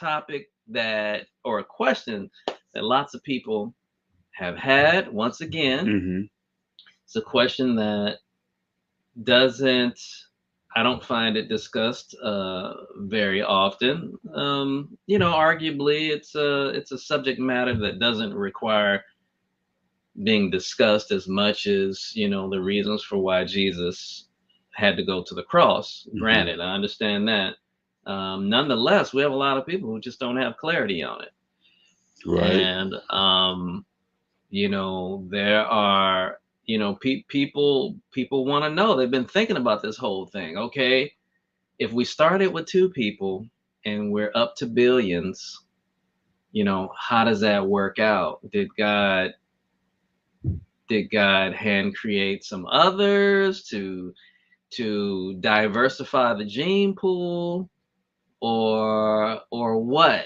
topic that, or a question that lots of people have had. Once again, Hmm. it's a question that doesn't, I don't find it discussed very often. Arguably, it's a subject matter that doesn't require being discussed as much as the reasons for why Jesus had to go to the cross. Hmm. Granted, I understand that. Nonetheless, we have a lot of people who just don't have clarity on it, Right. and there are people want to know. They've been thinking about this whole thing. Okay, if we started with two people and we're up to billions, how does that work out? Did God hand create some others to diversify the gene pool, or what?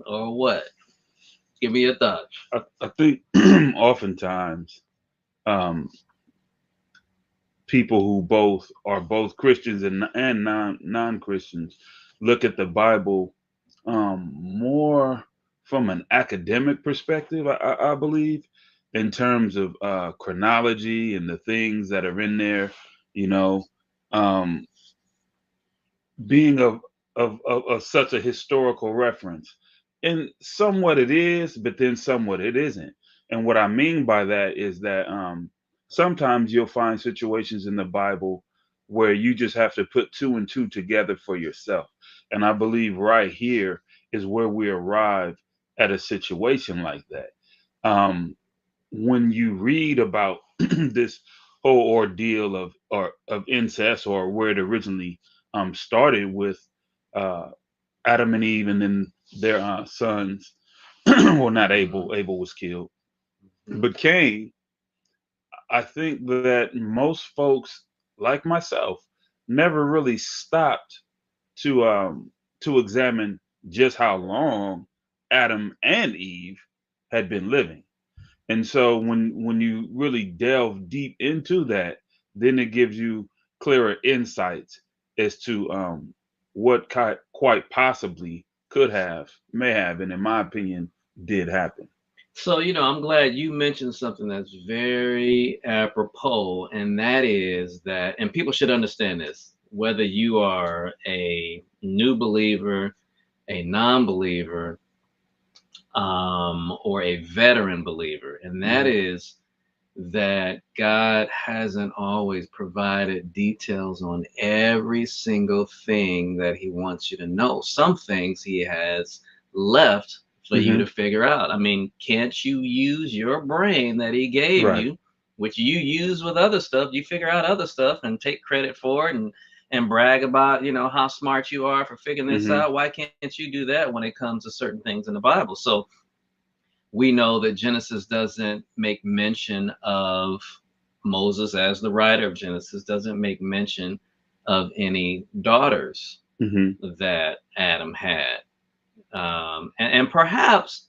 Or what? Give me your thoughts. I think oftentimes um, people who both are both Christians and non-Christians look at the Bible more from an academic perspective, I believe, in terms of chronology and the things that are in there, you know, um, being of such a historical reference. And somewhat it is, but then somewhat it isn't. And what I mean by that is that sometimes you'll find situations in the Bible where you just have to put two and two together for yourself. And I believe right here is where we arrive at a situation like that. When you read about this whole ordeal of incest, or where it originally started with uh, Adam and Eve, and then their sons. Well, not Mhm. Abel. Abel was killed, but Cain. I think that most folks, like myself, never really stopped to um, to examine just how long Adam and Eve had been living. And so when you really delve deep into that, then it gives you clearer insights as to what quite possibly could have, may have, and in my opinion, did happen. So, I'm glad you mentioned something that's very apropos, and that is that, and people should understand this, whether you are a new believer, a non believer, or a veteran believer, and that Hmm. is that God hasn't always provided details on every single thing that He wants you to know. Some things He has left for you Hmm. to figure out. I mean, can't you use your brain that He gave Right. you, which you use with other stuff? You figure out other stuff and take credit for it, and brag about how smart you are for figuring this Hmm. out. Why can't you do that when it comes to certain things in the Bible? So we know that Genesis doesn't make mention of Moses, as the writer of Genesis, doesn't make mention of any daughters Hmm. that Adam had. And perhaps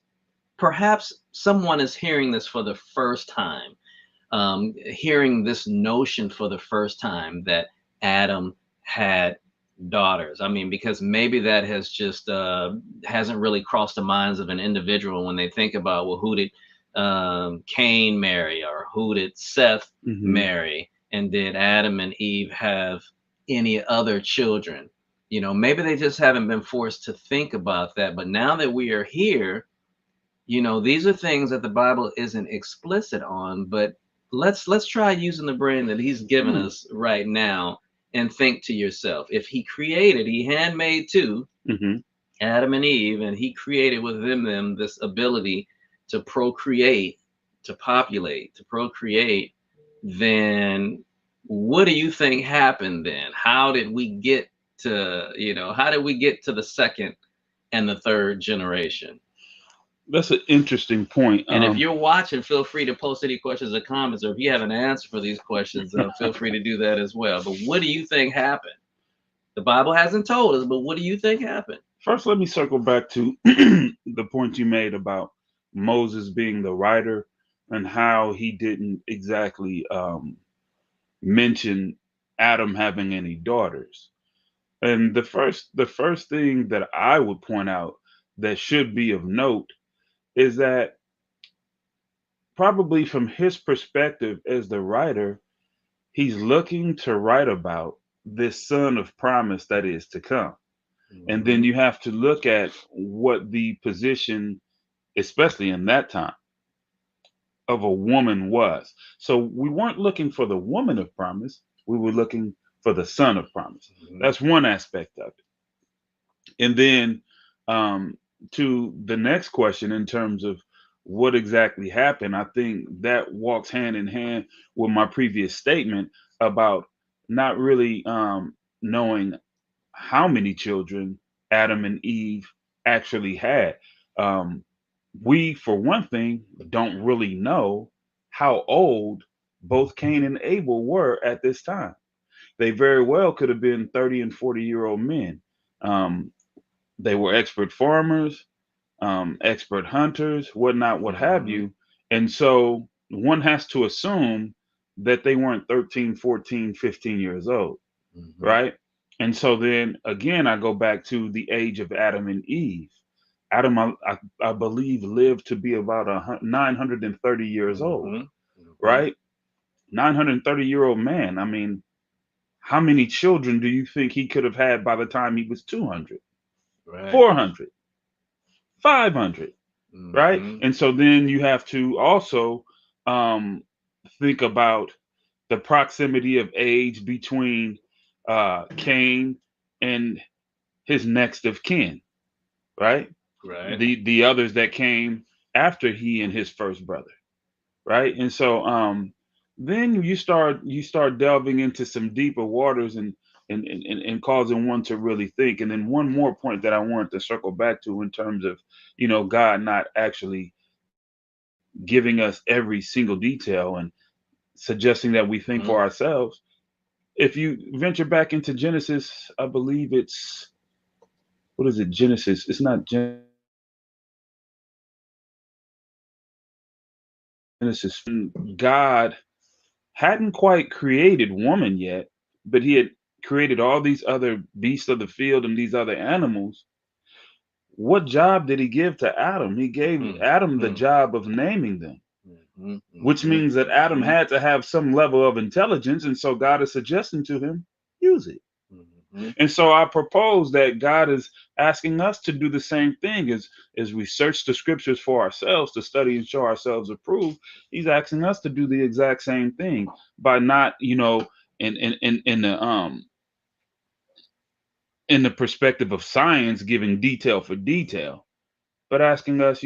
someone is hearing this for the first time, hearing this notion for the first time that Adam had daughters. I mean, because maybe that has just hasn't really crossed the minds of an individual when they think about, well, who did Cain marry, or who did Seth Hmm. marry, and did Adam and Eve have any other children? Maybe they just haven't been forced to think about that. But now that we are here, these are things that the Bible isn't explicit on, but let's try using the brain that He's given Hmm. us right now, and think to yourself, if He handmade two, Hmm. Adam and Eve, and He created within them this ability to procreate, to populate, to procreate, then what do you think happened then? How did we get to the second and the third generation? That's an interesting point. And if you're watching, feel free to post any questions or comments, or if you have an answer for these questions, feel free to do that as well. But what do you think happened? The Bible hasn't told us, but what do you think happened? First, let me circle back to the point you made about Moses being the writer and how he didn't exactly mention Adam having any daughters. And the first thing that I would point out that should be of note is that probably from his perspective as the writer, he's looking to write about this son of promise that is to come. And then Hmm. you have to look at what the position, especially in that time, of a woman was. So we weren't looking for the woman of promise, we were looking for the son of promise. Hmm. That's one aspect of it. And then um, to the next question, in terms of what exactly happened, I think that walks hand in hand with my previous statement about not really knowing how many children Adam and Eve actually had. Um, we, for one thing, don't really know how old both Cain and Abel were at this time. They very well could have been 30 and 40-year-old men. Um, they were expert farmers, expert hunters, whatnot, what have Hmm. you. And so one has to assume that they weren't 13, 14, 15 years old, Hmm. right? And so then again, I go back to the age of Adam and Eve. Adam, I believe, lived to be about 930 years old, Hmm. Hmm. right? 930-year-old man. I mean, how many children do you think he could have had by the time he was 200, Right. 400, 500? Right? Hmm. And so then you have to also um, think about the proximity of age between Cain and his next of kin, right? Right. The others that came after he and his first brother, right? And so then you start delving into some deeper waters and causing one to really think. And then one more point that I wanted to circle back to in terms of God not actually giving us every single detail and suggesting that we think for Hmm. ourselves. If you venture back into Genesis, I believe it's, what is it, Genesis? It's not Genesis 15. God hadn't quite created woman yet, but he had created all these other beasts of the field and these other animals. What job did he give to Adam? He gave Adam the Hmm. job of naming them, Hmm. which Hmm. means that Adam Hmm. had to have some level of intelligence. And so God is suggesting to him, use it. Hmm. And so I propose that God is asking us to do the same thing as we search the scriptures for ourselves to study and show ourselves approved. He's asking us to do the exact same thing by not, in in the perspective of science, giving detail for detail, but asking us,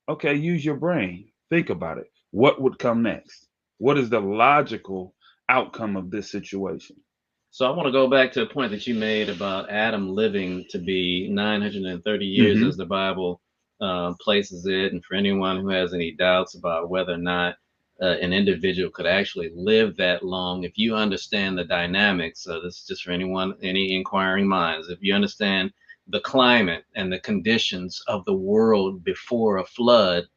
okay, use your brain, think about it. What would come next? What is the logical outcome of this situation? So I want to go back to a point that you made about Adam living to be 930 years, Hmm. as the Bible places it. And for anyone who has any doubts about whether or not an individual could actually live that long, if you understand the dynamics, so this is just for anyone, any inquiring minds, if you understand the climate and the conditions of the world before a flood.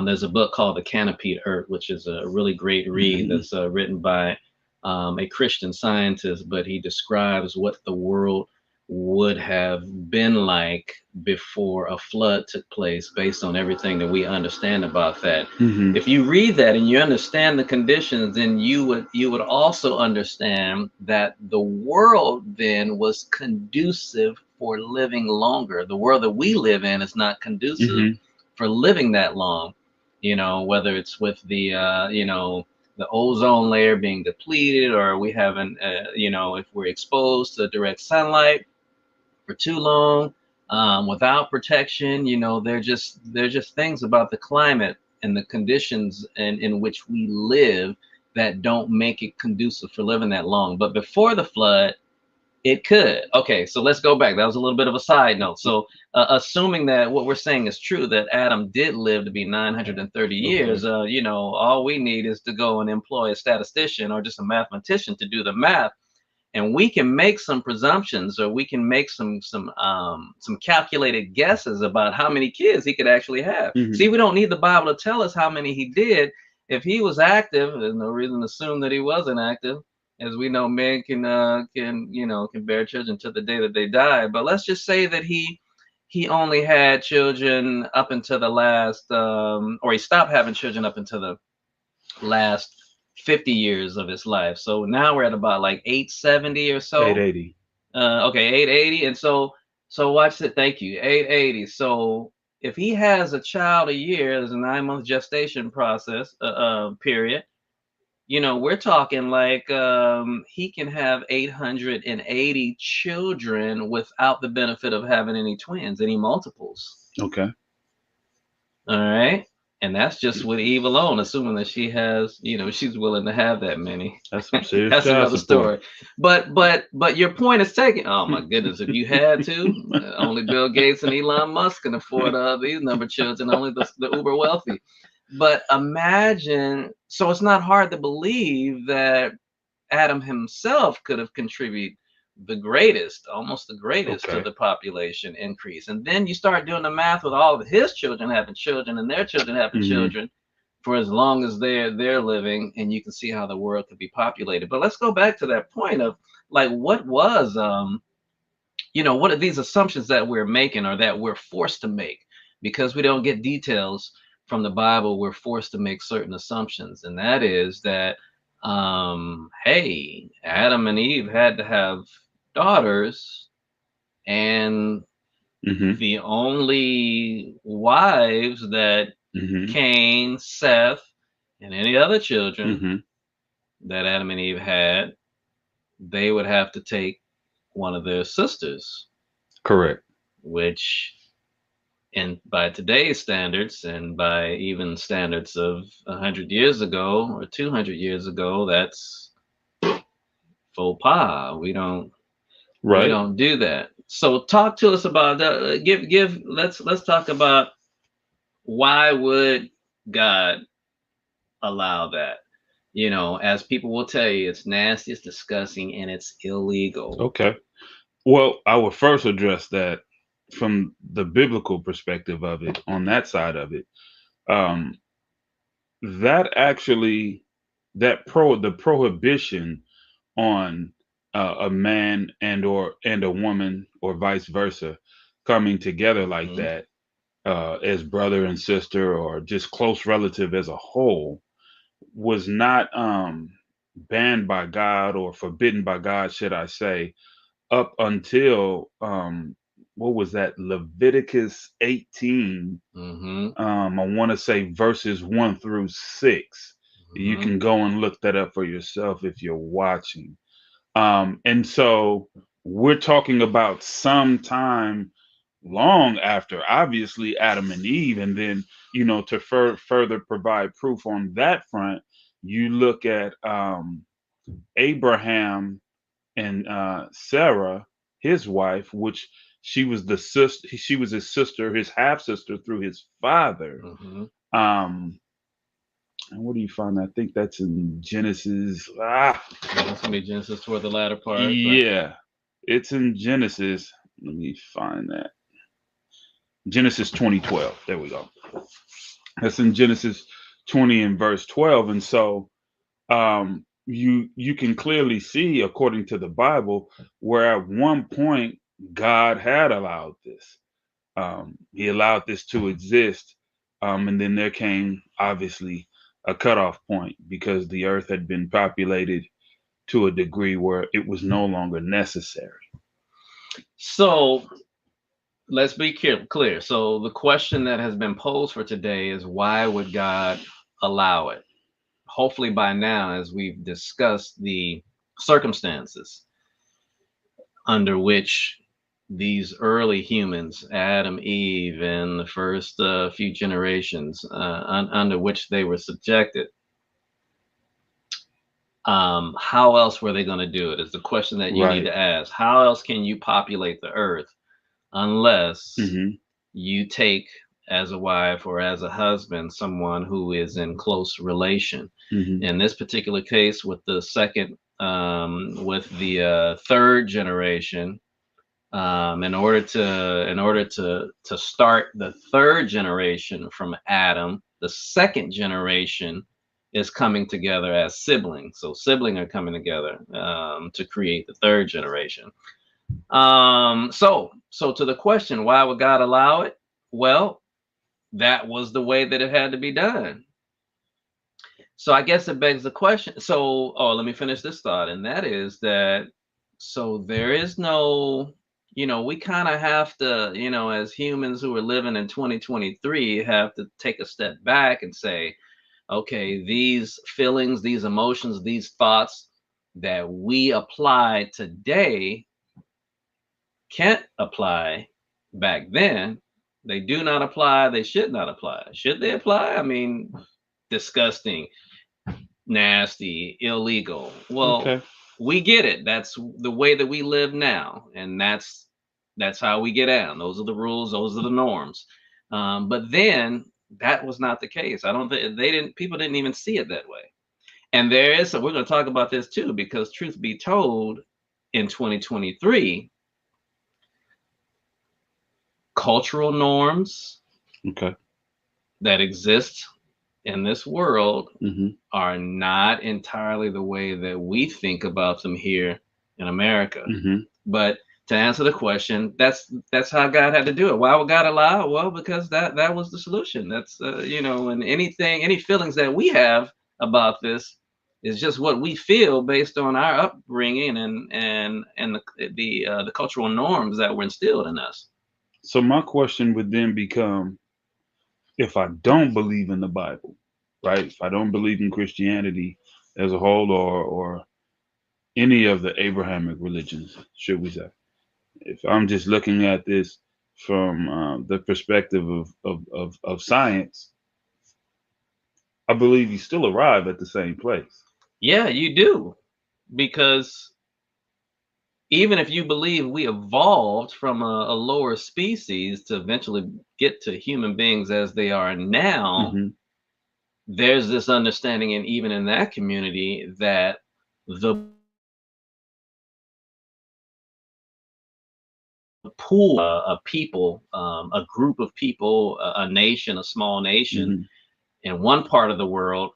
There's a book called The Canopied Earth, which is a really great read Hmm. that's written by a Christian scientist, but he describes what the world would have been like before a flood took place based on everything that we understand about that. Hmm. If you read that and you understand the conditions, then you would also understand that the world then was conducive for living longer. The world that we live in is not conducive Hmm. for living that long, whether it's with the ozone layer being depleted, or we haven't, if we're exposed to direct sunlight for too long without protection. They're just things about the climate and the conditions in which we live that don't make it conducive for living that long. But before the flood, it could. Okay, so let's go back. That was a little bit of a side note. So, assuming that what we're saying is true, that Adam did live to be 930 Okay. years, all we need is to go and employ a statistician or just a mathematician to do the math, and we can make some presumptions, or we can make some calculated guesses about how many kids he could actually have. Hmm. See, we don't need the Bible to tell us how many he did. If he was active, there's no reason to assume that he wasn't active. As we know, men can bear children to the day that they die. But let's just say that he only had children up until the last, or he stopped having children up until the last 50 years of his life. So now we're at about like 870 or so. 880. Okay, 880. And so watch it. Thank you. 880. So if he has a child a year, there's a 9 month gestation process period. We're talking like he can have 880 children without the benefit of having any twins, any multiples. Okay. All right. And that's just with Eve alone, assuming that she has, she's willing to have that many. That's some serious That's child another support. story. But your point is taken. Oh my goodness, if you had to, only Bill Gates and Elon Musk can afford these number of children, only the uber wealthy. But imagine, so it's not hard to believe that Adam himself could have contributed the greatest, almost the greatest to Okay. the population increase. And then you start doing the math with all of his children having children and their children having Hmm. children for as long as they're living, and you can see how the world could be populated. But let's go back to that point of like what was what are these assumptions that we're making or that we're forced to make because we don't get details from the Bible. We're forced to make certain assumptions, and that is that hey, Adam and Eve had to have daughters, and Hmm. the only wives that Hmm. Cain, Seth, and any other children Hmm. that Adam and Eve had, they would have to take one of their sisters, Correct. which, and by today's standards and by even standards of 100 years ago or 200 years ago, that's faux pas. We Right. don't do that. So talk to us about that. Give let's talk about why would God allow that? As people will tell you, it's nasty, it's disgusting, and it's illegal. Okay. Well, I will first address that from the biblical perspective of it, on that side of it. Um, that actually, the prohibition on a man and a woman or vice versa coming together like Mhm. that, as brother and sister or just close relative as a whole, was not banned by God or forbidden by God, should I say, up until what was that, Leviticus 18. Mhm. I want to say verses 1 through 6. You Mhm. can go and look that up for yourself if you're watching. And so we're talking about some time long after, obviously, Adam and Eve. And then, to further provide proof on that front, you look at Abraham and Sarah, his wife, which she was his sister, his half sister through his father. Mhm. Um, and where do you find that? I think that's in Genesis. Yeah, that's gonna be Genesis toward the latter part, but Yeah, it's in Genesis. Let me find that. Genesis 20:12. There we go. That's in Genesis 20 and verse 12. And so you can clearly see, according to the Bible, where at one point God had allowed this. He allowed this to exist, and then there came obviously a cutoff point because the earth had been populated to a degree where it was no longer necessary. so let's be clear. So the question that has been posed for today is why would God allow it? Hopefully by now, as we've discussed the circumstances under which these early humans, Adam, Eve, and the first few generations under which they were subjected, how else were they going to do it? Is the question that you need Right. to ask. How else can you populate the earth unless Hmm. you take as a wife or as a husband someone who is in close relation? Hmm. In this particular case, with the second, with the third generation, in order to start the third generation from Adam, the second generation is coming together as siblings. So siblings are coming together to create the third generation. So to the question, why would God allow it? Well, that was the way that it had to be done. So I guess it begs the question. So, oh, let me finish this thought, and that is that so there is no, we kind of have to, as humans who are living in 2023, have to take a step back and say, okay, these feelings, these emotions, these thoughts that we apply today can't apply back then. They do not apply. They should not apply. Should they apply? I mean, disgusting, nasty, illegal. Well, Okay. we get it. That's the way that we live now, and that's how we get down. Those are the rules. Those are the norms. But then that was not the case. I don't think they didn't. People didn't even see it that way. And there is. So we're going to talk about this too, because truth be told, in 2023, cultural norms Okay. that exist in this world Hmm. are not entirely the way that we think about them here in America. Hmm. But to answer the question, that's how God had to do it. Why would God allow it? Well, because that was the solution. That's and any feelings that we have about this is just what we feel based on our upbringing and the cultural norms that were instilled in us. So my question would then become, if I don't believe in the Bible, right? If I don't believe in Christianity as a whole, or any of the Abrahamic religions, should we say, if I'm just looking at this from the perspective of science, I believe you still arrive at the same place. Yeah, you do, because even if you believe we evolved from a lower species to eventually get to human beings as they are now, Hmm. there's this understanding, and even in that community, that the pool of people, a group of people, a nation, a small nation Hmm. in one part of the world,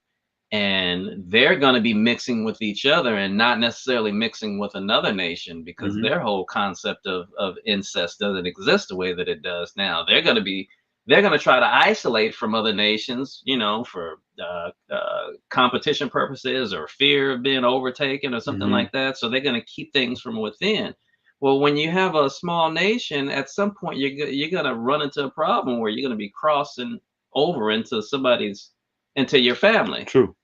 and they're going to be mixing with each other and not necessarily mixing with another nation, because Hmm. their whole concept of incest doesn't exist the way that it does now. They're going to try to isolate from other nations, for competition purposes or fear of being overtaken or something Hmm. like that. So they're going to keep things from within. Well, when you have a small nation, at some point you're going to run into a problem where you're going to be crossing over into your family, True.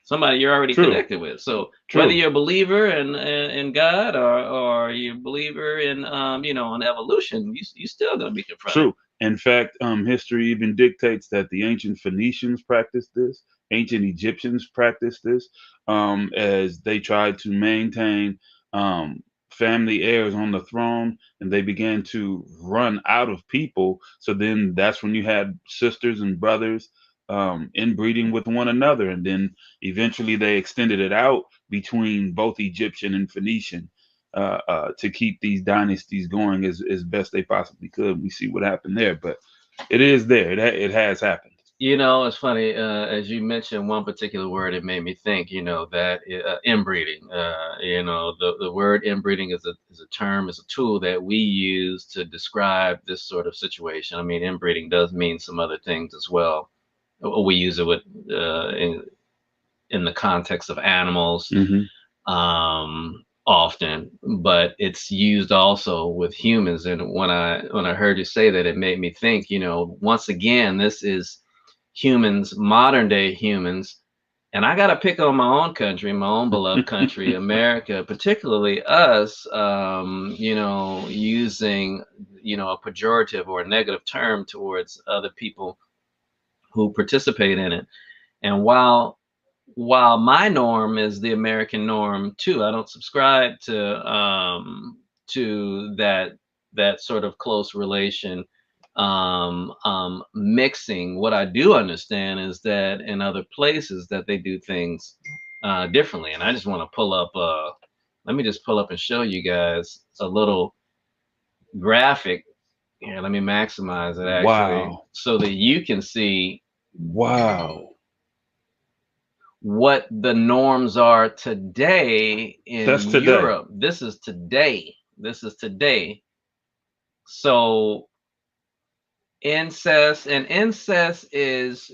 somebody you're already True. connected with. So whether True. you're a believer in God, or you're a believer in in evolution, you still gonna be confronted. True. In fact, history even dictates that the ancient Phoenicians practiced this, ancient Egyptians practiced this, as they tried to maintain um, family heirs on the throne, and they began to run out of people. So then that's when you had sisters and brothers inbreeding with one another, and then eventually they extended it out between both Egyptian and Phoenician, to keep these dynasties going as best they possibly could. We see what happened there, but it is there. It has happened. It's funny, as you mentioned one particular word, it made me think, that inbreeding. The word inbreeding is a term, is a tool that we use to describe this sort of situation. I mean, inbreeding does mean some other things as well. We use it in the context of animals, Hmm. often, but it's used also with humans. And when I heard you say that, it made me think, once again, this is humans, modern day humans. And I got to pick on my own country, my own beloved country, America, particularly us, using, a pejorative or a negative term towards other people who participate in it. And while my norm is the American norm too, I don't subscribe to that sort of close relation, mixing. What I do understand is that in other places that they do things differently. And I just want to pull up. Let me just pull up and show you guys a little graphic here. Let me maximize it actually, Wow. so that you can see Wow. what the norms are today in That's today. Europe. This is today. This is today. So incest is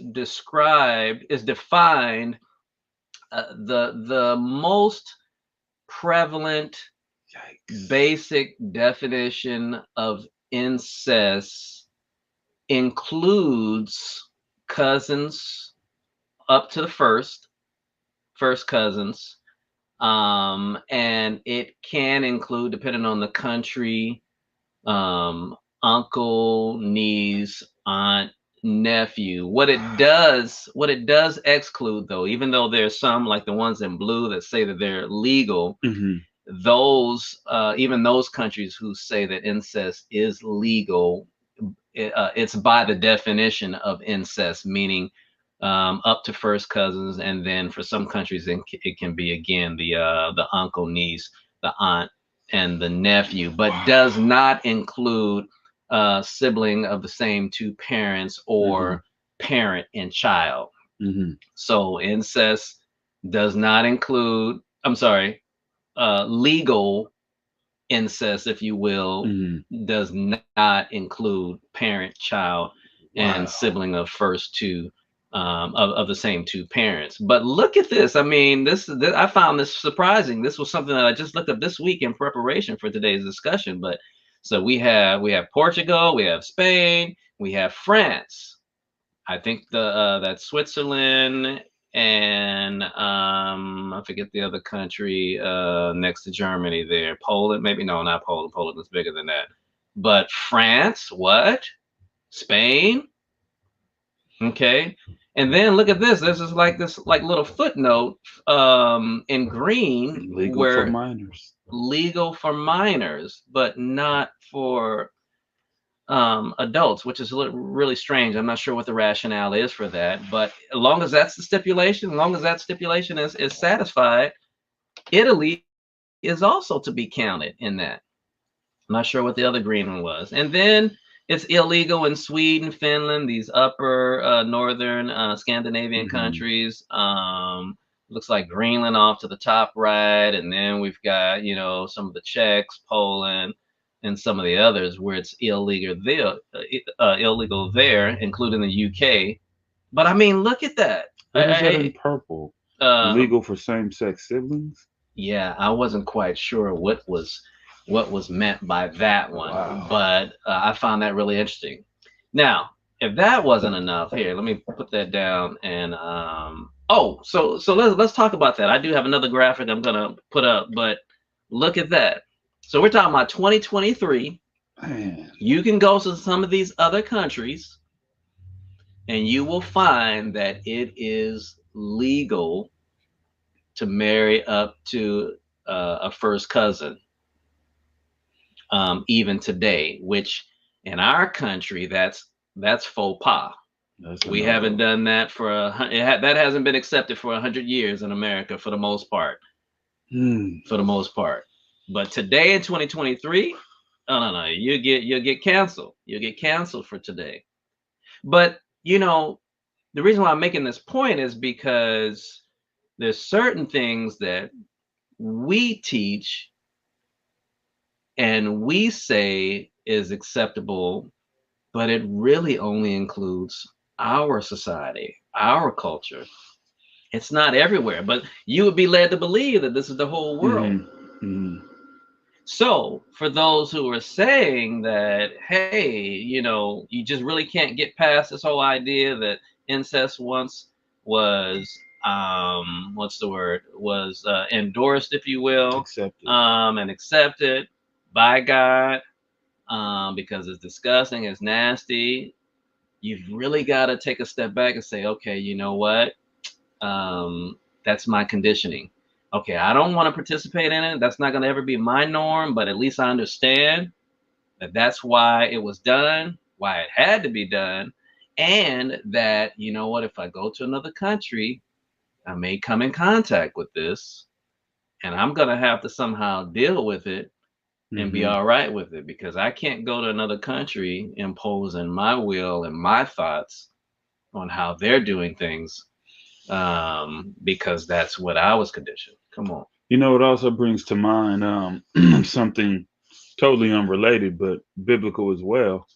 defined, the most prevalent Yikes. basic definition of incest includes cousins up to the first cousins, and it can include, depending on the country, um, uncle, niece, aunt, nephew. What it does exclude, though, even though there's some like the ones in blue that say that they're legal, Hmm. those even those countries who say that incest is legal, it's by the definition of incest, meaning up to first cousins, and then for some countries it can be again the uncle, niece, the aunt, and the nephew, but does not include sibling of the same two parents Hmm. or parent and child. Hmm. So incest does not include. I'm sorry, legal incest, if you will, Hmm. does not include parent, child, and Wow. sibling of first two, of the same two parents. But look at this. I mean, this I found this surprising. This was something that I just looked up this week in preparation for today's discussion. But so we have Portugal, we have Spain, we have France. I think that's Switzerland, and I forget the other country next to Germany there. Poland, maybe, no, not Poland. Poland is bigger than that. But France, what? Spain, okay. And then look at this. This is like little footnote in green Legal for where minors. legal for minors, but not for adults, which is really strange. I'm not sure what the rationale is for that, but as long as that's the stipulation, as long as that stipulation is satisfied, Italy is also to be counted in that. I'm not sure what the other green one was. And then it's illegal in Sweden, Finland, these upper northern Scandinavian Hmm. countries. Looks like Greenland off to the top right, and then we've got some of the Czechs, Poland, and some of the others where it's illegal there, including the UK. But I mean, look at that. What is that in purple? Um, Legal for same-sex siblings? yeah, I wasn't quite sure what was meant by that one, Wow. but I found that really interesting. Now, if that wasn't enough, here, let me put that down. And oh, so let's talk about that. I do have another graphic I'm gonna put up, but look at that. So we're talking about 2023. Man. You can go to some of these other countries, and you will find that it is legal to marry up to a first cousin, even today. Which in our country, that's faux pas. That's a We haven't no-go. done that for that hasn't been accepted for 100 years in America for the most part. Hmm. For the most part, but today in 2023, oh no, no, you'll get canceled. You'll get canceled for today. But the reason why I'm making this point is because there's certain things that we teach and we say is acceptable, but it really only includes our society, our culture. It's not everywhere, but you would be led to believe that this is the whole world. Hmm. Hmm. So, for those who are saying that, hey, you just really can't get past this whole idea that incest once was, what's the word, was endorsed, if you will, Accepted. and accepted by God, because it's disgusting, it's nasty. You've really got to take a step back and say, okay, you know what? That's my conditioning. Okay, I don't want to participate in it. That's not going to ever be my norm, but at least I understand that that's why it was done, why it had to be done, and that, you know what, if I go to another country, I may come in contact with this, and I'm going to have to somehow deal with it and be Hmm. all right with it, because I can't go to another country imposing my will and my thoughts on how they're doing things, because that's what I was conditioned. Come on. You know, it also brings to mind something. totally unrelated, but biblical as well,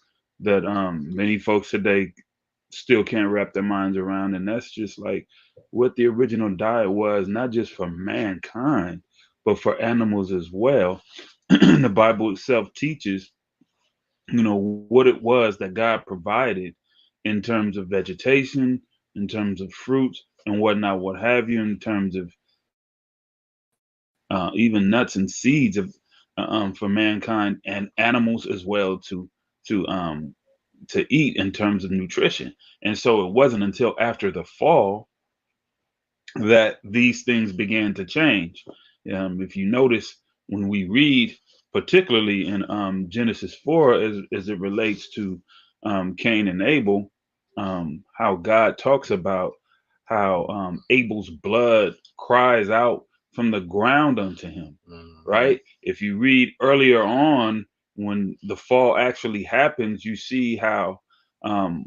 that many folks today still can't wrap their minds around, and that's just like what the original diet was, not just for mankind, but for animals as well. The Bible itself teaches, what it was that God provided in terms of vegetation, in terms of fruits and whatnot, what have you, in terms of even nuts and seeds of for mankind and animals as well to eat in terms of nutrition. And so it wasn't until after the fall that these things began to change. If you notice, when we read, particularly in Genesis 4, as it relates to Cain and Abel, how God talks about how Abel's blood cries out from the ground unto him, Mhm. right? If you read earlier on, when the fall actually happens, you see how um,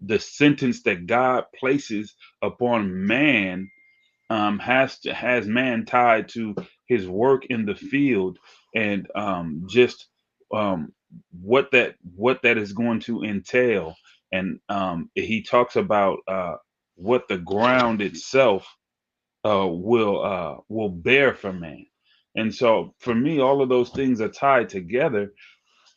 the sentence that God places upon man has man tied to his work in the field, and just um, what that is going to entail. And he talks about what the ground itself will bear for man. And so for me, all of those things are tied together.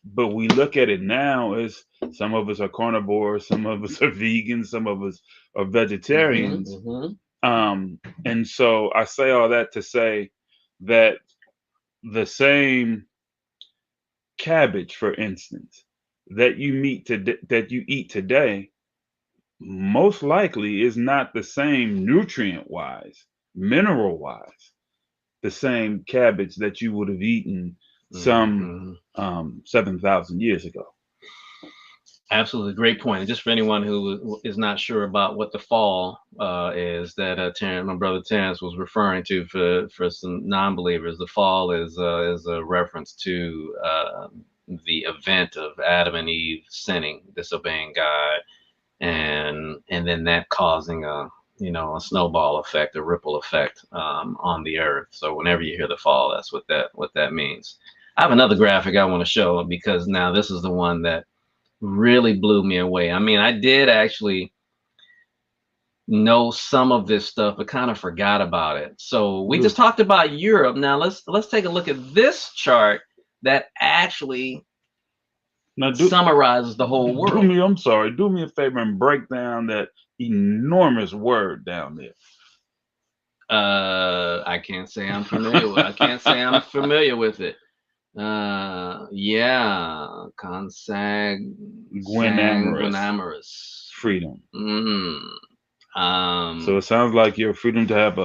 But we look at it now as some of us are carnivores, some of us are vegans, some of us are Mhm. vegetarians. Mhm. And so I say all that to say that the same cabbage, for instance, that you eat today, most likely is not the same nutrient wise, mineral wise, the same cabbage that you would have eaten some Mhm. 7,000 years ago. Absolutely, great point. And just for anyone who is not sure about what the fall is, that my brother Terrence was referring to, for some non-believers, the fall is a reference to the event of Adam and Eve sinning, disobeying God, and then that causing a snowball effect, a ripple effect on the earth. So whenever you hear the fall, that's what that means. I have another graphic I want to show, because now this is the one that really blew me away. I mean, I did actually know some of this stuff, but kind of forgot about it. So we just Good. talked about Europe. Now let's take a look at this chart that actually Now summarizes the whole do world. me, I'm sorry, do me a favor and break down that enormous word down there. I can't say I'm familiar with. I can't say I'm familiar with it. Yeah, Gwen Amorous, sanguinamorous. freedom. Mm. So Um. it sounds like your freedom to have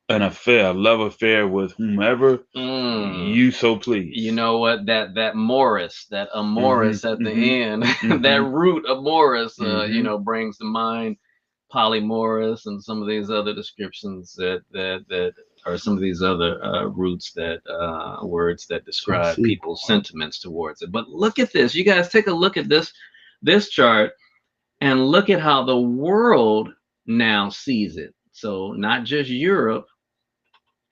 an affair, a love affair with whomever Mm. you so You please. know what, that Morris, that Mm-hmm. Amoris at the Mm-hmm. end, that Mm-hmm. root of Morris, Mm-hmm. brings to mind polymorphs and some of these other descriptions that or some of these other roots, that words that So describe see. people's sentiments towards it. But look at this, you guys, take a look at this chart, and look at how the world now sees it. So not just Europe.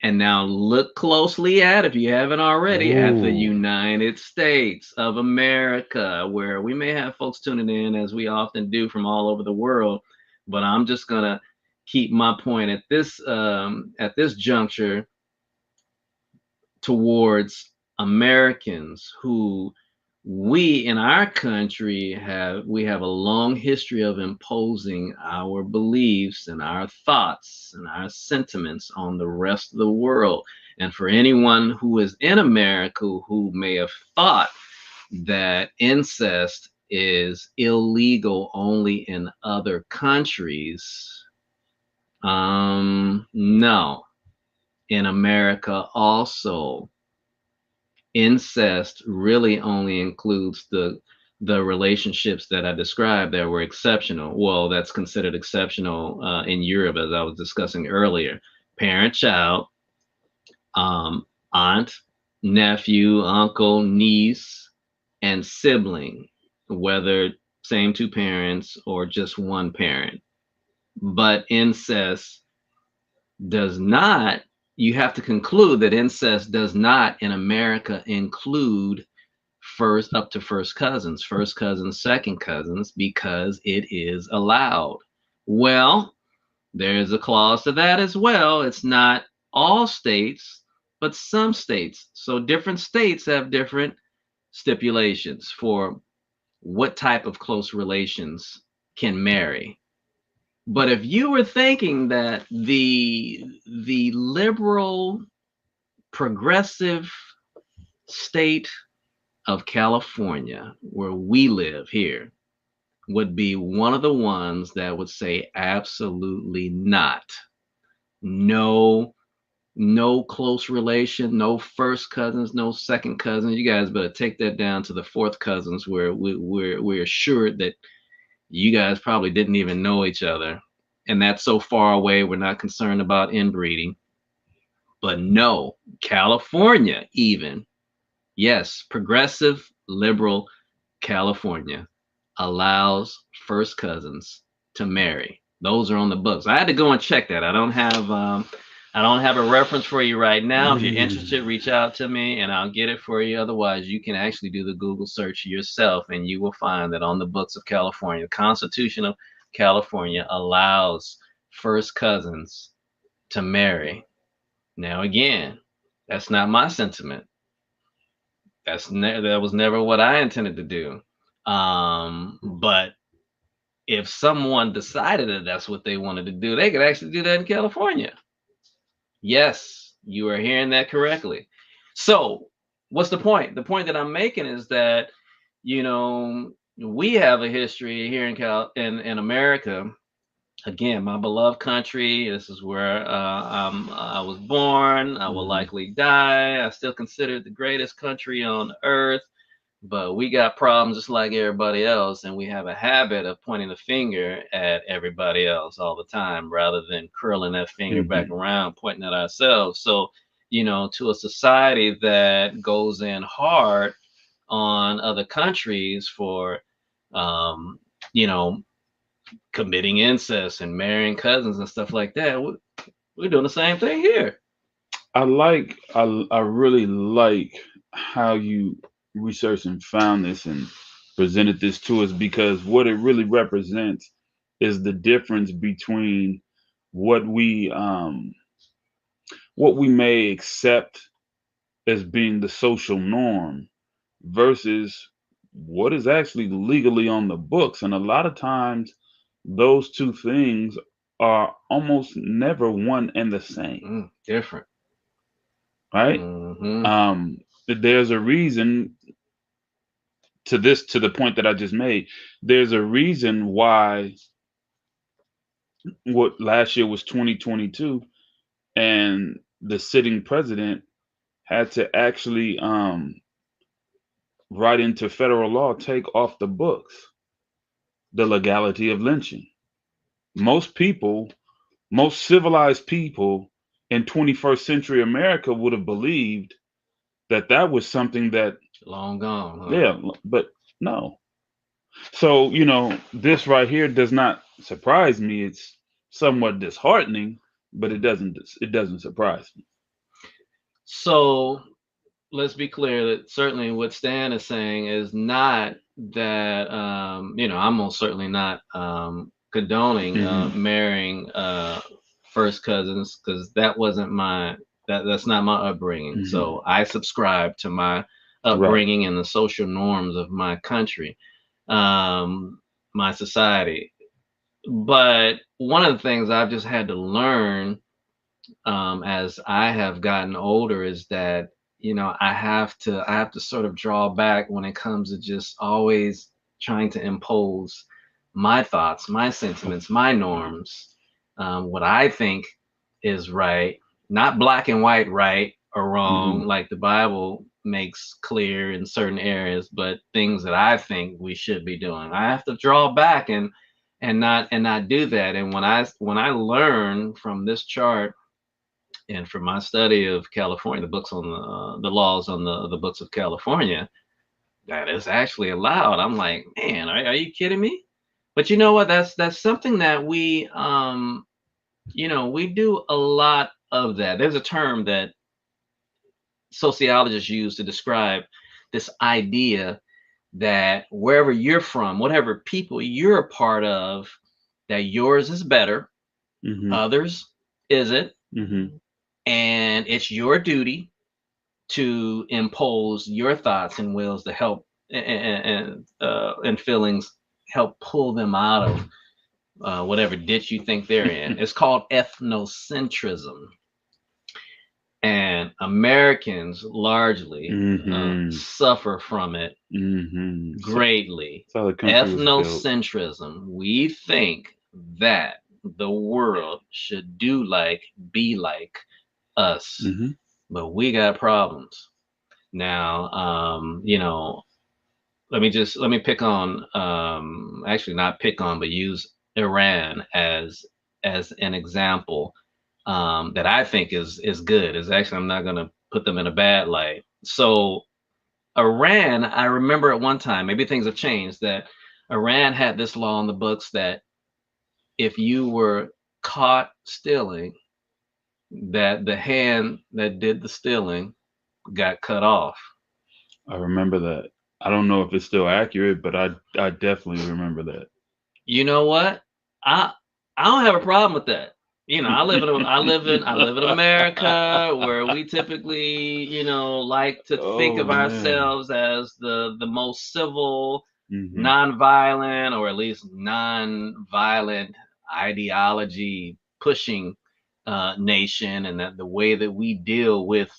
And now look closely at, if you haven't already, at the Ooh. United States of America, where we may have folks tuning in, as we often do, from all over the world. But I'm just gonna keep my point at this juncture towards Americans who, we in our country, have a long history of imposing our beliefs and our thoughts and our sentiments on the rest of the world. And for anyone who is in America who may have thought that incest is illegal only in other countries, no, in America also, incest really only includes the relationships that I described that were exceptional. Well, that's considered exceptional in Europe, as I was discussing earlier. Parent, child, um, aunt, nephew, uncle, niece, and sibling, whether same two parents or just one parent. But incest does not. you have to conclude that incest does not in America include first up to first cousins, second cousins, because it is allowed. Well, there's a clause to that as well. It's not all states, but some states. So different states have different stipulations for what type of close relations can marry. But if you were thinking that the liberal progressive state of California, where we live here, would be one of the ones that would say absolutely not. No, no close relation, no first cousins, no second cousins. You guys better take that down to the fourth cousins, where we're assured that you guys probably didn't even know each other. And that's so far away, we're not concerned about inbreeding. But no, California, even, yes, progressive, liberal California allows first cousins to marry. Those are on the books. I had to go and check that. I don't have a reference for you right now. If you're interested, reach out to me and I'll get it for you. Otherwise, you can actually do the Google search yourself and you will find that on the books of California, the Constitution of California allows first cousins to marry. Now, again, that's not my sentiment. That was never what I intended to do. But if someone decided that that's what they wanted to do, they could actually do that in California. Yes, you are hearing that correctly. So, what's the point? The point that I'm making is that, you know, we have a history here in America. Again, my beloved country. This is where I was born. I will Mhm. likely die. I still consider it the greatest country on earth. But we got problems just like everybody else, and we have a habit of pointing the finger at everybody else all the time rather than curling that finger back Mhm. around, pointing at ourselves. So, to a society that goes in hard on other countries for, um, you know, committing incest and marrying cousins and stuff like that, we're doing the same thing here. I really like how you researched and found this and presented this to us, because what it really represents is the difference between what we may accept as being the social norm versus what is actually legally on the books. And a lot of times those two things are almost never one and the same, Different. right? Hmm. Um, there's a reason to the point that I just made. There's a reason why what last year was 2022, and the sitting president had to actually write into federal law, take off the books the legality of lynching. Most people, most civilized people in 21st century America would have believed that that was something that, Long gone, huh? yeah, but no. So, this right here does not surprise me. It's somewhat disheartening, but it doesn't surprise me. So let's be clear that certainly what Stan is saying is not that I'm most certainly not condoning Hmm. marrying first cousins because that's not my upbringing. Hmm. So I subscribe to my Right. upbringing and the social norms of my country, my society. But one of the things I've just had to learn as I have gotten older is that I have to sort of draw back when it comes to just always trying to impose my thoughts, my sentiments, my norms, what I think is right, not black and white right or wrong, Hmm. like the Bible makes clear in certain areas, but things that I think we should be doing. I have to draw back and not do that. And when I learn from this chart and from my study of California, the books on the laws on the books of California, that is actually allowed. I'm like, man, are you kidding me? But you know what? That's something that we do a lot of that. There's a term that sociologists use to describe this idea that wherever you're from, whatever people you're a part of, that yours is better, Mm-hmm. others isn't, Mm-hmm. and it's your duty to impose your thoughts and wills to help and feelings, help pull them out of whatever ditch you think they're in. It's called ethnocentrism, and Americans largely Mm-hmm. suffer from it Mm-hmm. So greatly. that's how the country was built. Ethnocentrism. We think that the world should do like, be like us, Mm-hmm. but we got problems. Now, let me pick on, actually not pick on, but use Iran as an example, that I think is good. Is actually, I'm not going to put them in a bad light. So Iran, I remember at one time, maybe things have changed, that Iran had this law in the books that if you were caught stealing, that the hand that did the stealing got cut off. I remember that. I don't know if it's still accurate, but I definitely remember that. You know what? I I don't have a problem with that. I live in America, where we typically, like to think Oh of man. ourselves as the most civil, Mm-hmm. non-violent, or at least non-violent ideology pushing nation, and that the way that we deal with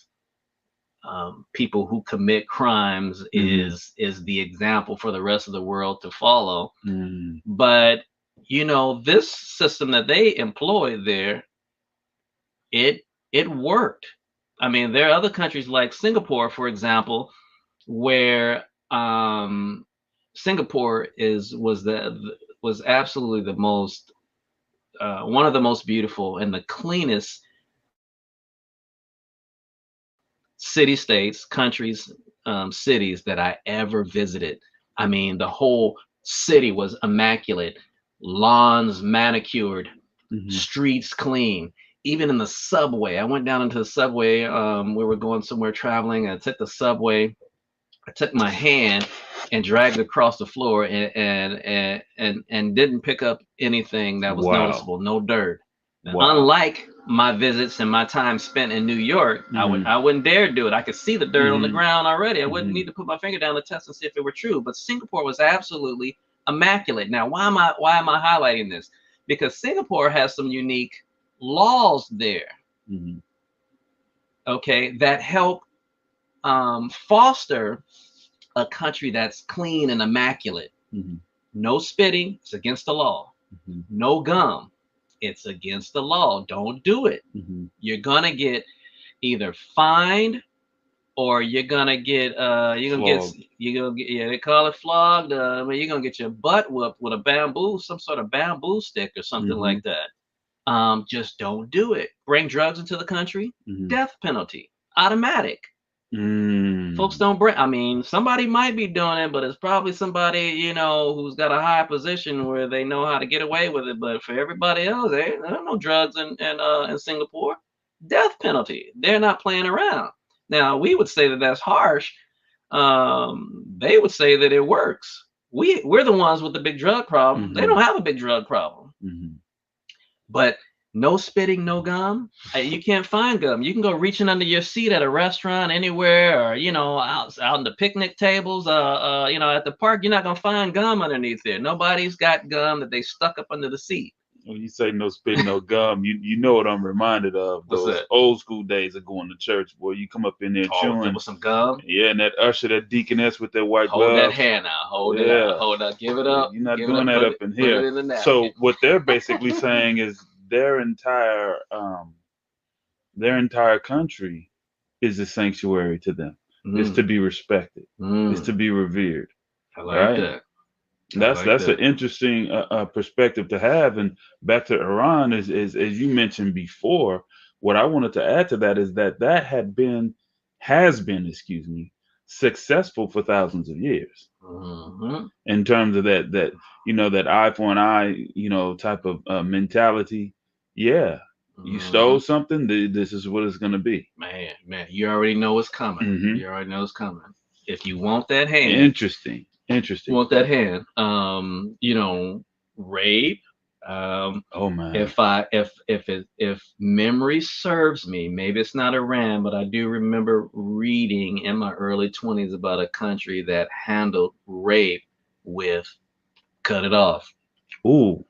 people who commit crimes Mm-hmm. is the example for the rest of the world to follow. Mm-hmm. But this system that they employ there, it it worked. I mean, there are other countries like Singapore, for example, where Singapore was absolutely the most one of the most beautiful and the cleanest city states, countries, cities that I ever visited. I mean, the whole city was immaculate, lawns manicured, Mm-hmm. streets clean. Even in the subway, I went down into the subway. We were going somewhere traveling. I took the subway. I took my hand and dragged it across the floor, and didn't pick up anything that was Wow. noticeable. No dirt. Now, Wow. unlike my visits and my time spent in New York, Mm-hmm. I wouldn't dare do it. I could see the dirt on the Mm-hmm. ground already. I wouldn't Mm-hmm. need to put my finger down to test and see if it were true. But Singapore was absolutely immaculate. Now, why am I highlighting this? Because Singapore has some unique laws there, Mm-hmm. okay, that help foster a country that's clean and immaculate. Mm-hmm. No spitting, it's against the law. Mm-hmm. No gum, it's against the law. Don't do it. Mm-hmm. You're gonna get either fined, or Flogged. you're gonna get, yeah, they call it flogged. But you're gonna get your butt whooped with a bamboo, some sort of bamboo stick or something Mm-hmm. like that. Just don't do it. Bring drugs into the country, Mm-hmm. death penalty, automatic. Folks Mm. don't bring. I mean, somebody might be doing it, but it's probably somebody who's got a high position where they know how to get away with it. But for everybody else, there are no drugs in Singapore. Death penalty. They're not playing around. Now we would say that that's harsh. They would say that it works. We're the ones with the big drug problem. They Mm-hmm. don't have a big drug problem. Mm-hmm. But no spitting, no gum. You can't find gum. You can go reaching under your seat at a restaurant, anywhere, or out in the picnic tables. At the park, you're not gonna find gum underneath there. Nobody's got gum that they stuck up under the seat. When you say no spit, no gum, you know what I'm reminded of? What's Those that? old school days of going to church, where you come up in there Oh, there chewing. was some gum. Yeah, and that usher, that deaconess with their white Hold that gloves. hand out. Hold it out. Yeah, Hold up. Give it yeah, up. you're not Give it doing up. that up in Put it here. in the napkin. So what they're basically saying is their entire country is a sanctuary to them. It's to Mm, be respected. It's to mm. be revered. I like Right? that. I like That's an that. interesting perspective to have. And back to Iran, is as you mentioned before, what I wanted to add to that is that has been, excuse me, successful for thousands of years Hmm. in terms of that that eye for an eye type of mentality. Yeah. You Hmm. stole something, this is what it's gonna be. Man, you already know what's coming. Hmm. You already know it's coming. If you want that hand, Interesting. Interesting. want that hand. Rape. Um, Oh man. if memory serves me, maybe it's not Iran, but I do remember reading in my early 20s about a country that handled rape with cut it off. Ooh,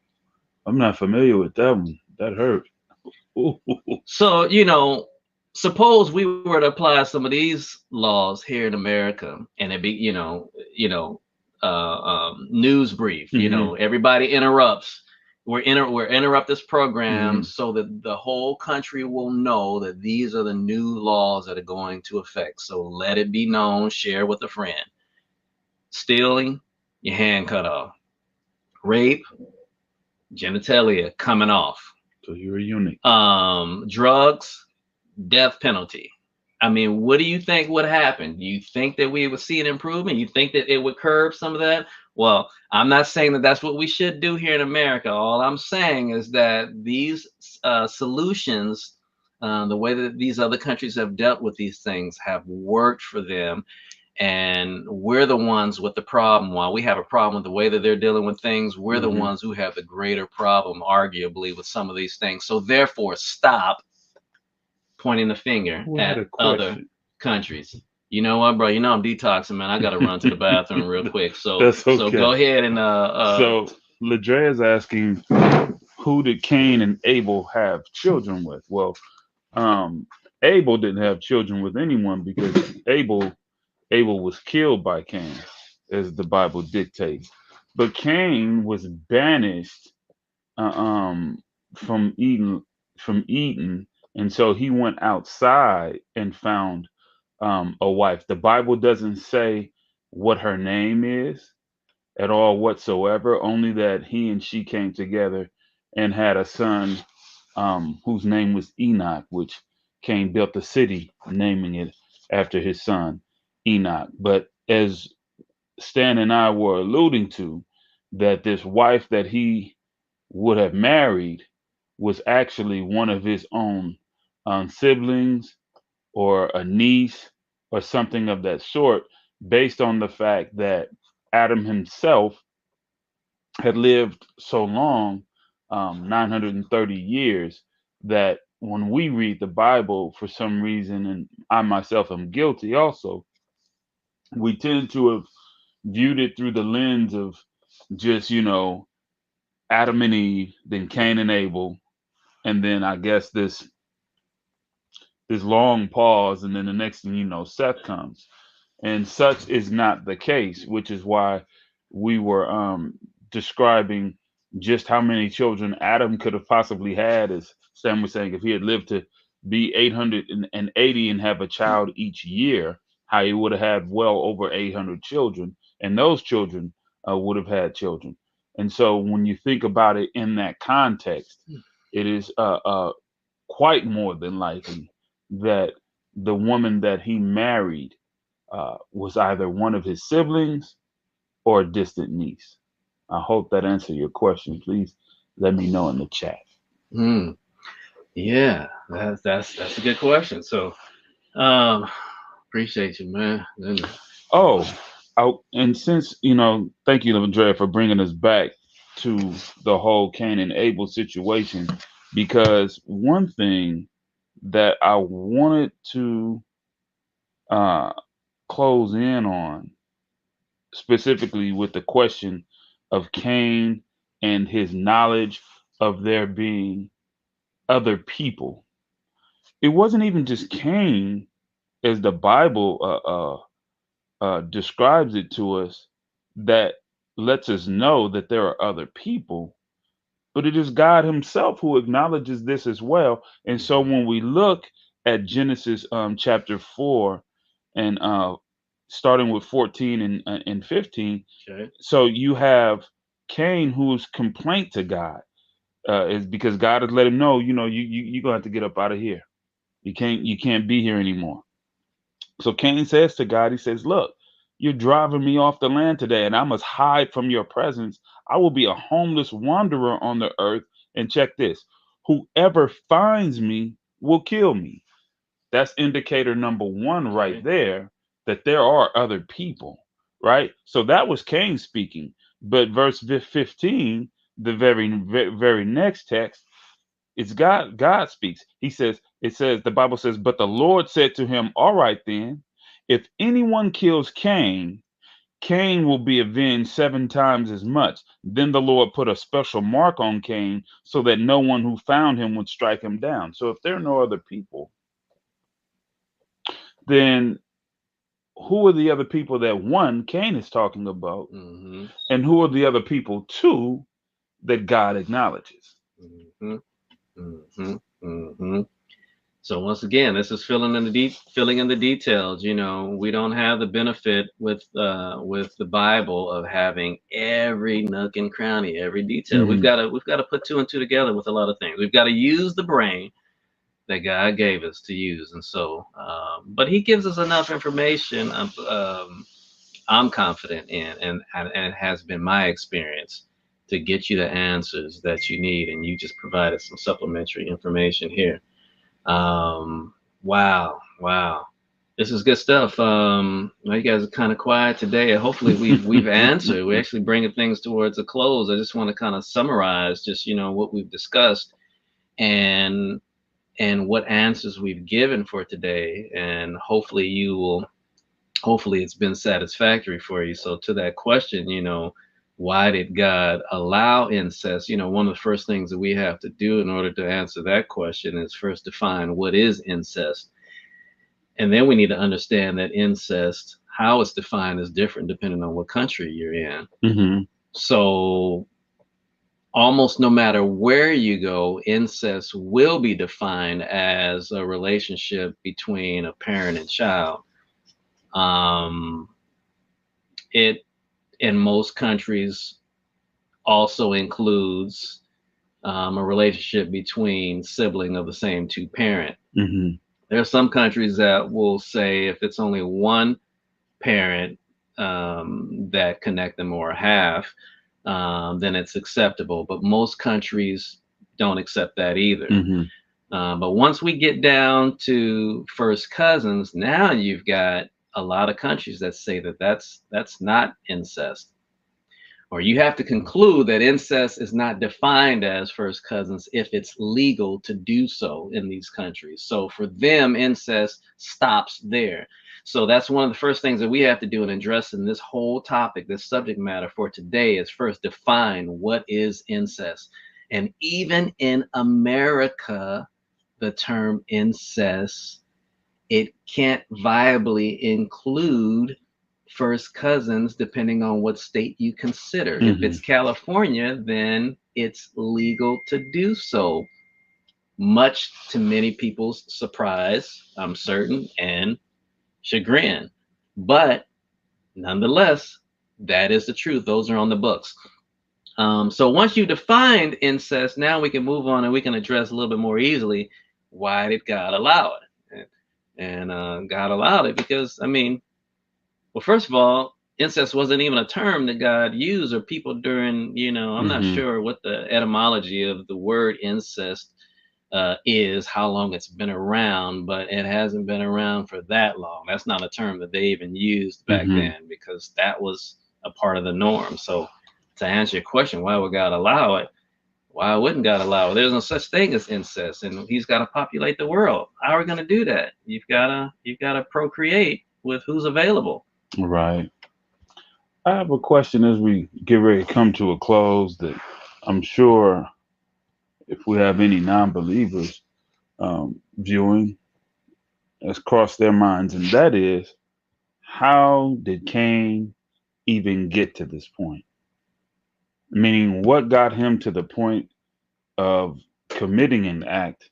I'm not familiar with that one. That hurt. Ooh. So, suppose we were to apply some of these laws here in America, and it be, news brief, Hmm. everybody interrupts. We're interrupt this program Hmm. so that the whole country will know that these are the new laws that are going to affect. So let it be known, share with a friend. Stealing, your hand cut off. Rape, genitalia coming off. So you're a eunuch. Drugs, death penalty. I mean, what do you think would happen? You think that we would see an improvement? You think that it would curb some of that? Well, I'm not saying that that's what we should do here in America. All I'm saying is that these solutions, the way that these other countries have dealt with these things, have worked for them. And we're the ones with the problem. While we have a problem with the way that they're dealing with things, we're the Hmm. ones who have the greater problem, arguably, with some of these things. So, therefore, stop pointing the finger Who had at a other question? countries. You know what, bro? You know I'm detoxing, man. I got to run to the bathroom real quick. So That's so okay. go ahead and So Ladre is asking, who did Cain and Abel have children with? Well, um, Abel didn't have children with anyone because Abel was killed by Cain, as the Bible dictates. But Cain was banished uh, um, from Eden, and so he went outside and found a wife. The Bible doesn't say what her name is at all whatsoever, only that he and she came together and had a son whose name was Enoch, which Cain built a city naming it after his son Enoch. But as Stan and I were alluding to, that this wife that he would have married was actually one of his own siblings or a niece or something of that sort, based on the fact that Adam himself had lived so long, 930 years, that when we read the Bible, for some reason, and I myself am guilty also, we tend to have viewed it through the lens of just, Adam and Eve, then Cain and Abel, and then I guess this long pause, and then the next thing you know, Seth comes. And such is not the case, which is why we were describing just how many children Adam could have possibly had, as Sam was saying, if he had lived to be 880 and have a child each year, how he would have had well over 800 children, and those children would have had children. And so when you think about it in that context, it is quite more than likely that the woman that he married was either one of his siblings or a distant niece. I hope that answered your question. Please let me know in the chat. hmm, yeah, that's a good question. So um, appreciate you, man. Oh, and since, thank you, Andrea, for bringing us back to the whole Cain and Abel situation, because one thing that I wanted to uh, close in on, specifically with the question of Cain and his knowledge of there being other people. It wasn't even just Cain, as the Bible describes it to us, that lets us know that there are other people, but it is God Himself who acknowledges this as well. And so Mhm. when we look at Genesis chapter 4 and starting with 14 and 15, Okay. so you have Cain whose complaint to God is because God has let him know, you're gonna have to get up out of here. You can't be here anymore. So Cain says to God, he says, look, you're driving me off the land today, and I must hide from your presence. I will be a homeless wanderer on the earth. And check this, Whoever finds me will kill me. That's indicator number one right Okay. there, that there are other people, right? So that was Cain speaking. But verse 15, the very next text, it's God. God speaks. He says, it says, the Bible says, but the Lord said to him, all right then, if anyone kills Cain, Cain will be avenged 7 times as much. Then the Lord put a special mark on Cain so that no one who found him would strike him down. So if there are no other people, then who are the other people that one, Cain is talking about? Mm-hmm. And who are the other people, two, that God acknowledges? Mm-hmm. Mm-hmm. Mm-hmm. So once again, this is filling in the details. You know, we don't have the benefit with the Bible of having every nook and cranny, every detail. Hmm. We've got to put two and two together with a lot of things. We've got to use the brain that God gave us to use, and so, but He gives us enough information. I'm confident in, and it has been my experience to get you the answers that you need, and you just provided some supplementary information here. Um, wow, wow. This is good stuff. You guys are kind of quiet today. Hopefully, we've answered. We're actually bringing things towards a close. I just want to kind of summarize, just what we've discussed, and what answers we've given for today, and hopefully it's been satisfactory for you. So to that question, why did God allow incest? One of the first things that we have to do in order to answer that question is first define what is incest. And then we need to understand that incest, how it's defined, is different depending on what country you're in. Hmm. So almost no matter where you go, incest will be defined as a relationship between a parent and child. Um, it in most countries also includes a relationship between sibling of the same two parent. Hmm. There are some countries that will say if it's only one parent that connect them or half, then it's acceptable. But most countries don't accept that either. Hmm. But once we get down to first cousins, now you've got a lot of countries that say that that's not incest, or you have to conclude that incest is not defined as first cousins if it's legal to do so in these countries. So for them, incest stops there. So that's one of the first things that we have to do in addressing this whole topic, this subject matter for today, is first define what is incest. And even in America, the term incest, it can't viably include first cousins depending on what state you consider. If Hmm. it's California, then it's legal to do so, much to many people's surprise, I'm certain, and chagrin. But nonetheless, that is the truth. Those are on the books. So once you defined incest, now we can move on and we can address a little bit more easily, why did God allow it? And God allowed it because, I mean, well, first of all, incest wasn't even a term that God used or people during, I'm not Hmm. sure what the etymology of the word incest is, how long it's been around, but it hasn't been around for that long. That's not a term that they even used back Hmm. then because that was a part of the norm. So to answer your question, why would God allow it? Why wouldn't God allow it? There's no such thing as incest, and He's got to populate the world. How are we going to do that? You've got to procreate with who's available. Right. I have a question as we get ready to come to a close that I'm sure if we have any non-believers viewing has crossed their minds, and that is, how did Cain even get to this point? Meaning, what got him to the point of committing an act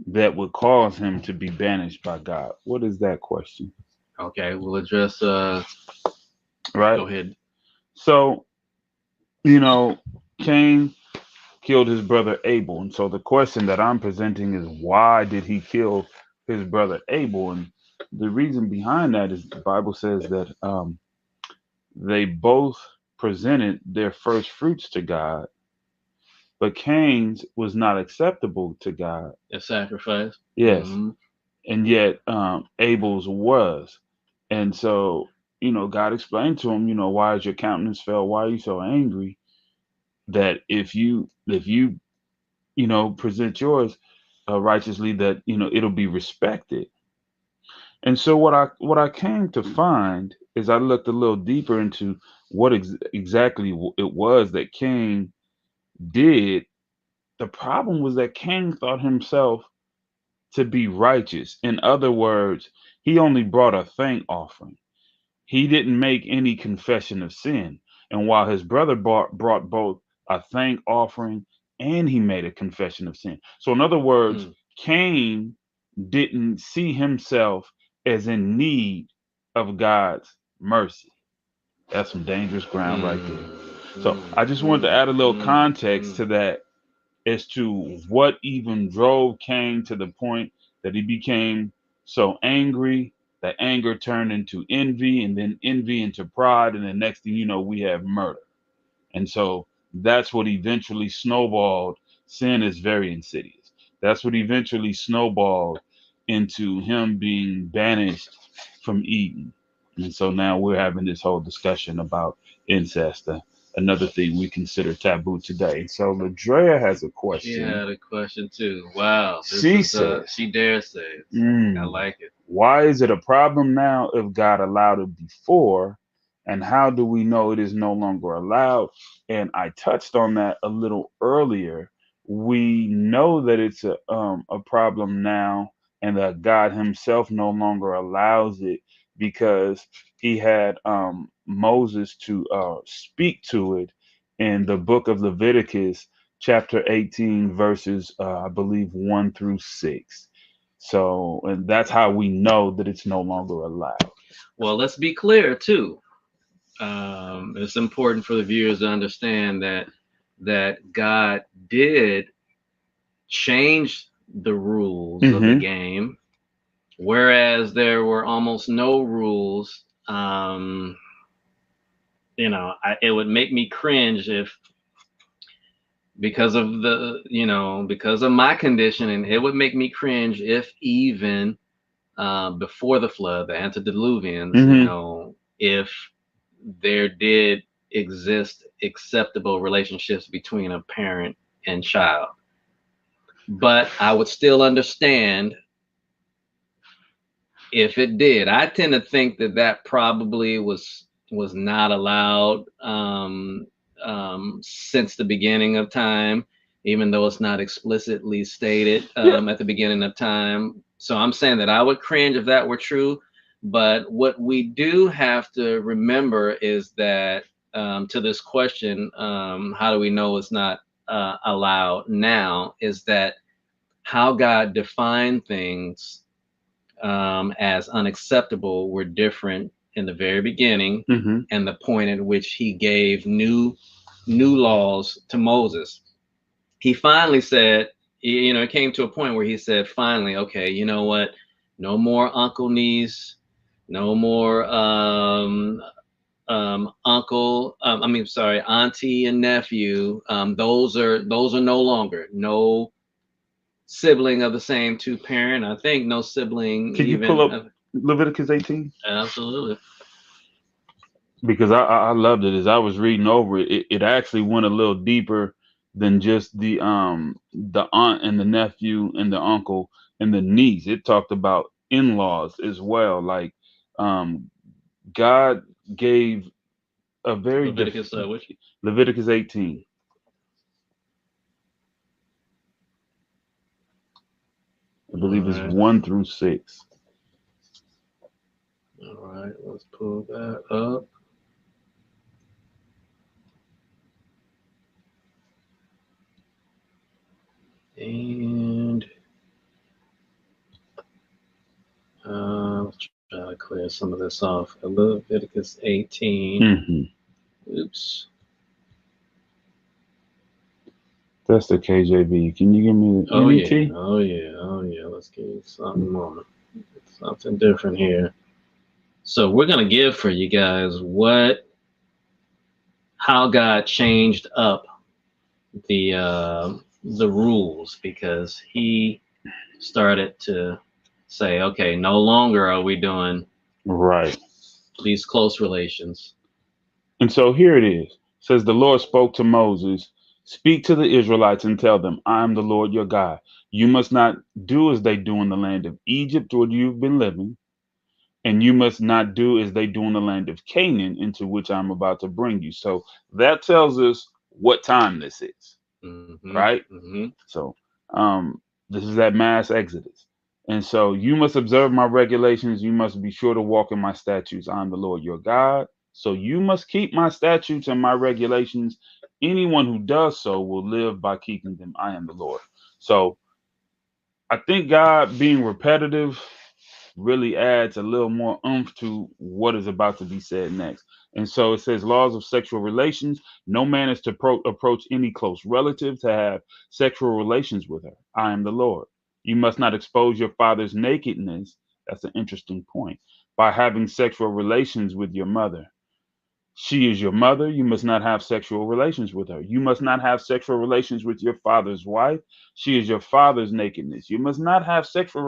that would cause him to be banished by God? What is that question? Okay, we'll address. Right? Go ahead. So, you know, Cain killed his brother Abel. And so the question that I'm presenting is, why did he kill his brother Abel? And the reason behind that is the Bible says that they both presented their first fruits to God but Cain's was not acceptable to God. A sacrifice. Yes, Hmm. and yet Abel's was. And so, God explained to him, why is your countenance fell? Why are you so angry? That if you present yours righteously, that it'll be respected. And so what I came to find is I looked a little deeper into what exactly it was that Cain did. The problem was that Cain thought himself to be righteous. In other words, he only brought a thank offering. He didn't make any confession of sin. And while his brother brought both a thank offering and he made a confession of sin. So, in other words, Mm. Cain didn't see himself as in need of God's mercy. That's some dangerous ground right there. Mm. So, Mm. I just wanted to Mm. add a little Mm. context Mm. to that as to what even drove Cain to the point that he became so angry. That anger turned into envy, and then envy into pride, and the next thing you know, we have murder. And so that's what eventually snowballed. Sin is very insidious. That's what eventually snowballed into him being banished from Eden. And so now we're having this whole discussion about incest, another thing we consider taboo today. So Ladrea has a She question. had a question too. Wow, this She is says, she dare says. I Mm. like it. Why is it a problem now if God allowed it before? And how do we know it is no longer allowed? And I touched on that a little earlier. We know that it's a problem now, and that God Himself no longer allows it because He had Moses to speak to it in the book of Leviticus, chapter 18, verses I believe 1 through 6. So, and that's how we know that it's no longer allowed. Well, let's be clear too. It's important for the viewers to understand that God did change the rules of the Mm-hmm. game, whereas there were almost no rules. It would make me cringe if, because of because of my condition, and it would make me cringe if even before the flood, the antediluvians, Mm-hmm. if there did exist acceptable relationships between a parent and child. But I would still understand if it did. I tend to think that probably was not allowed since the beginning of time, even though it's not explicitly stated Yeah. at the beginning of time. So I'm saying that I would cringe if that were true. But what we do have to remember is that, to this question, how do we know it's not allowed now, is that how God defined things as unacceptable were different in the very beginning, Mm-hmm. and the point at which he gave new laws to Moses. He finally said, it came to a point where he said, finally, okay, you know what? No more uncle niece, no more uncle. I mean, sorry, auntie and nephew. Those are no longer no sibling of the same two parent. I think no sibling Can you pull even. up Leviticus 18? Absolutely. Because I loved it as I was reading over it. It actually went a little deeper than just the aunt and the nephew and the uncle and the niece. It talked about in-laws as well. Like um God gave a very Leviticus, which? Leviticus 18. I All believe it's right. 1 through 6. All right. Let's pull that up. And let's try to clear some of this off. Leviticus 18. Mm-hmm. Oops. That's the KJV. Can you give me the Oh yeah. NET? Oh yeah. Oh yeah. Let's get something more. Something different here. So we're gonna give for you guys how God changed up the rules because he started to say, okay, no longer are we doing Right. these close relations. And so here it is. It says the Lord spoke to Moses, speak to the Israelites and tell them, I am the Lord your God. You must not do as they do in the land of Egypt where you've been living, and you must not do as they do in the land of Canaan into which I'm about to bring you. So that tells us what time this is, Hmm. right? Hmm. So this is that mass exodus. And so you must observe my regulations. You must be sure to walk in my statutes. I am the Lord your God. So you must keep my statutes and my regulations. Anyone who does so will live by keeping them. I am the Lord. So I think God being repetitive really adds a little more oomph to what is about to be said next. And so it says, laws of sexual relations. No man is to approach any close relative to have sexual relations with her. I am the Lord. You must not expose your father's nakedness. That's an interesting point. By having sexual relations with your mother. She is your mother. You must not have sexual relations with her. You must not have sexual relations with your father's wife. She is your father's nakedness. You must not have sexual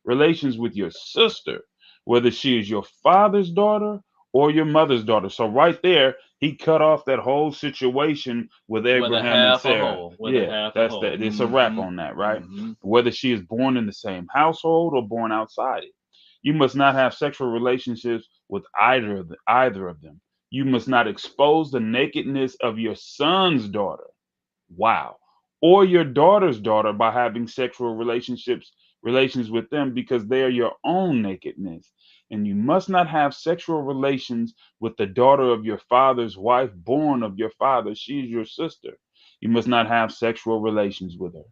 relations with your sister, whether she is your father's daughter or your mother's daughter. So right there, he cut off that whole situation with With a Abraham and half a Sarah. hole. With a Yeah, half a that's hole. that. It's a wrap Hmm. on that, right? Hmm. Whether she is born in the same household or born outside it. You must not have sexual relationships with either of them. You must not expose the nakedness of your son's daughter. Wow. Or your daughter's daughter by having sexual relations with them because they are your own nakedness. And you must not have sexual relations with the daughter of your father's wife born of your father. She is your sister. You must not have sexual relations with her.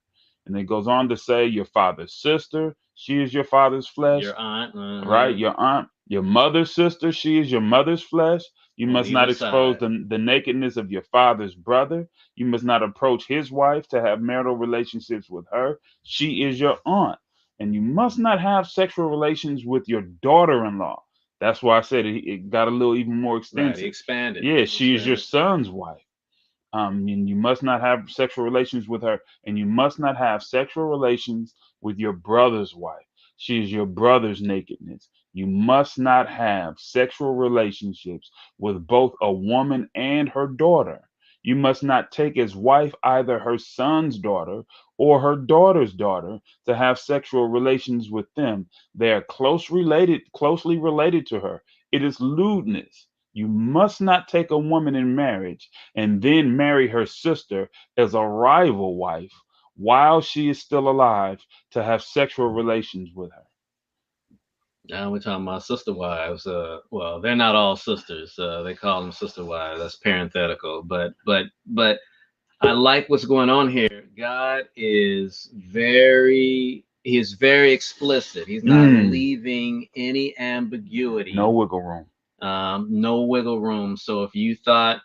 And it goes on to say your father's sister, she is your father's flesh, Your aunt, right? Your aunt, your mother's sister, she is your mother's flesh. You on must either not expose side. the nakedness of your father's brother. You must not approach his wife to have marital relationships with her. She is your aunt. And you must not have sexual relations with your daughter in law. That's why I said it got a little even more Right. He extensive. expanded. Yeah, she is your Expanded. son's wife. And you must not have sexual relations with her, and you must not have sexual relations with your brother's wife. She is your brother's nakedness. You must not have sexual relationships with both a woman and her daughter. You must not take as wife either her son's daughter or her daughter's daughter to have sexual relations with them. They are closely related to her. It is lewdness. You must not take a woman in marriage and then marry her sister as a rival wife while she is still alive to have sexual relations with her. Now we're talking about sister wives. Well, they're not all sisters. They call them sister wives. That's parenthetical. But I like what's going on here. God is very explicit. He's not Mm, leaving any no ambiguity, wiggle room. no wiggle room. So if you thought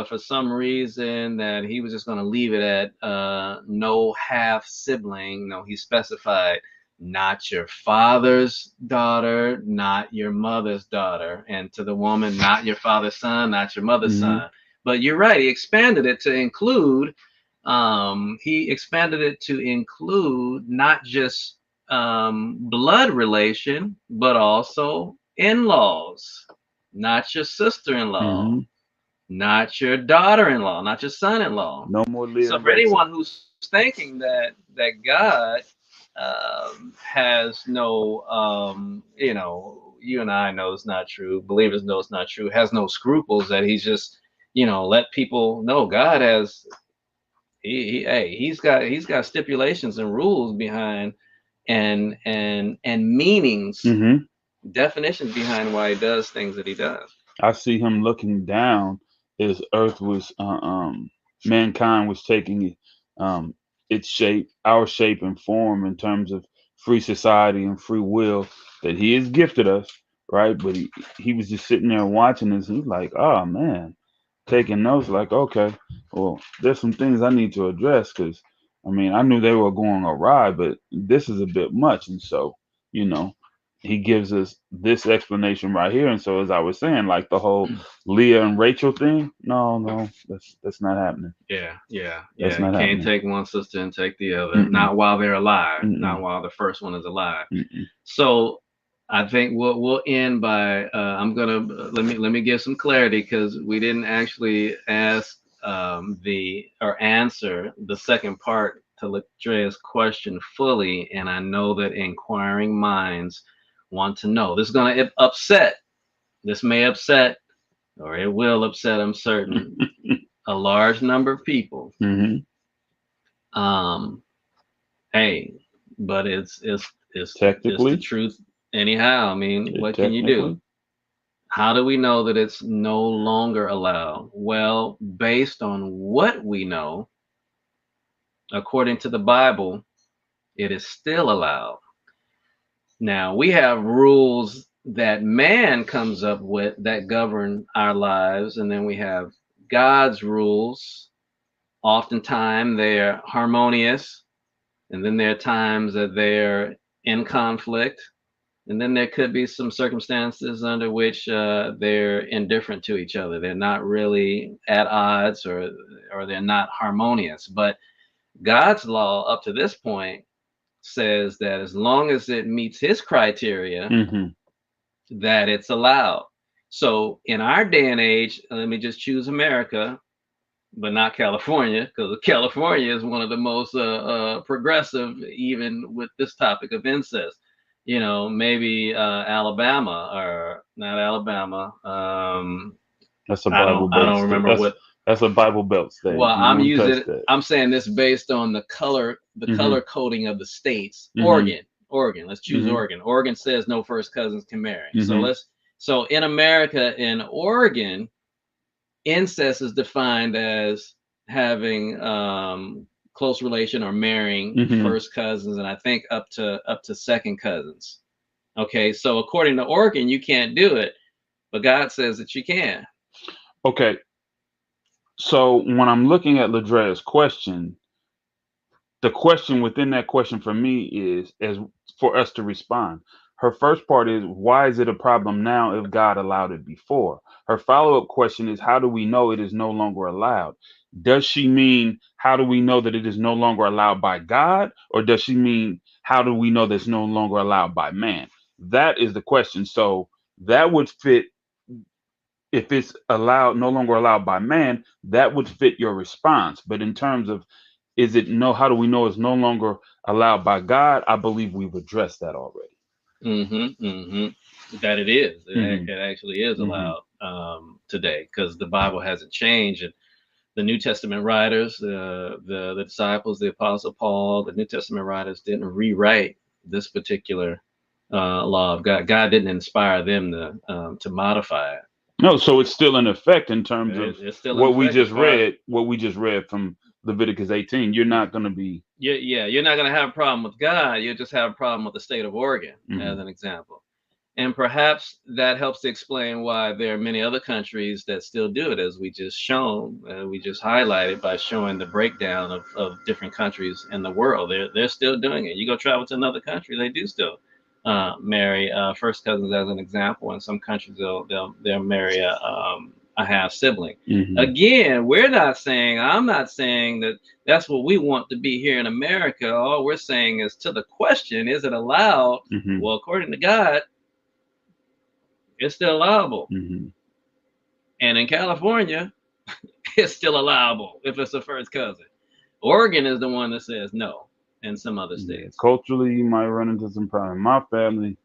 for some reason that he was just going to leave it at no half sibling, no, he specified not your father's daughter, not your mother's daughter, and to the woman, not your father's son, not your mother's Hmm. son. But you're right, he expanded it to include. He expanded it to include not just blood relation, but also in-laws, not your sister-in-law, Hmm. not your daughter-in-law, not your son-in-law. No more So Leah for Rachel. anyone who's thinking that God has no, you and I know it's not true. Believers know it's not true. Has no scruples that he's just, let people know God has. He's got stipulations and rules behind and meanings, Hmm. definitions behind why he does things that he does. I see him looking down as Earth was, mankind was taking um, its shape, our shape and form in terms of free society and free will that he has gifted us, right? But he was just sitting there watching us. He's like, oh man, taking notes. Like, okay, well, there's some things I need to address because I mean I knew they were going awry, but this is a bit much, and so you know. he gives us this explanation right here. And so, as I was saying, like the whole Leah and Rachel thing, no, that's not happening. That's Yeah. You not can't happening. take one sister and take the other. Mm-mm, Not while they're alive. Not mm-mm, while the first one is alive. mm-mm. So I think we'll end by I'm gonna let me give some clarity because we didn't actually ask the or answer the second part to Latrea's question fully, and I know that inquiring minds want to know. This is gonna upset. This may upset, or it will upset. I'm certain a large number of people. Mm-hmm. Um, hey, but it's the Technically, truth anyhow. I mean, it what can you do? technically, How do we know that it's no longer allowed? Well, based on what we know, according to the Bible, it is still allowed. Now, we have rules that man comes up with that govern our lives, and then we have God's rules. Oftentimes, they're harmonious, and then there are times that they're in conflict. And then there could be some circumstances under which they're indifferent to each other. They're not really at odds, or they're not harmonious. But God's law up to this point says that as long as it meets His criteria, mm-hmm. that it's allowed. So in our day and age, let me just choose America, but not California, because California is one of the most progressive, even with this topic of incest. Maybe Alabama, or not Alabama. That's a I don't. Bible I Belt don't state. remember what. That's a Bible Belt state. Well, You I'm wouldn't touch using. that. I'm saying this based on the color, Mm-hmm. coding of the states. Mm-hmm. Oregon. Let's choose Mm-hmm. Oregon. Oregon says no first cousins can marry. So Mm-hmm. let's. So in America, in Oregon, incest is defined as having close relation or marrying Mm-hmm. first cousins, and I think up to second cousins. Okay, so according to Oregon, you can't do it, but God says that you can. Okay. So when I'm looking at Ladrea's question, the question within that question for me is as for us to respond. Her first part is why is it a problem now if God allowed it before? Her follow-up question is how do we know it is no longer allowed? Does she mean how do we know that it is no longer allowed by God, or does she mean how do we know that it's no longer allowed by man? That is the question. So that would fit if it's allowed no longer allowed by man, that would fit your response. But in terms of is it no how do we know it's no longer allowed by God? I believe we've addressed that already. That it is. Hmm. It actually is Hmm. allowed today because the Bible hasn't changed. And the New Testament writers, the disciples, the Apostle Paul, the New Testament writers didn't rewrite this particular law of God. God didn't inspire them to modify it. No, so it's still in effect in terms of It's still in effect as far as. what we just read from Leviticus 18. You're not going to be. Yeah, you're not going to have a problem with God. You'll just have a problem with the state of Oregon, as Hmm. an example. And perhaps that helps to explain why there are many other countries that still do it, as we just shown, we just highlighted by showing the breakdown of different countries in the world. They're still doing it. You go travel to another country, they do still marry first cousins, as an example. In some countries, they'll marry a half sibling. Hmm. Again, I'm not saying that that's what we want to be here in America. All we're saying is to the question, is it allowed? Hmm. Well, according to God, it's still allowable. Hmm. And in California, it's still allowable if it's a first cousin. Oregon is the one that says no, and some other Yeah, states. culturally, you might run into some problem. My family,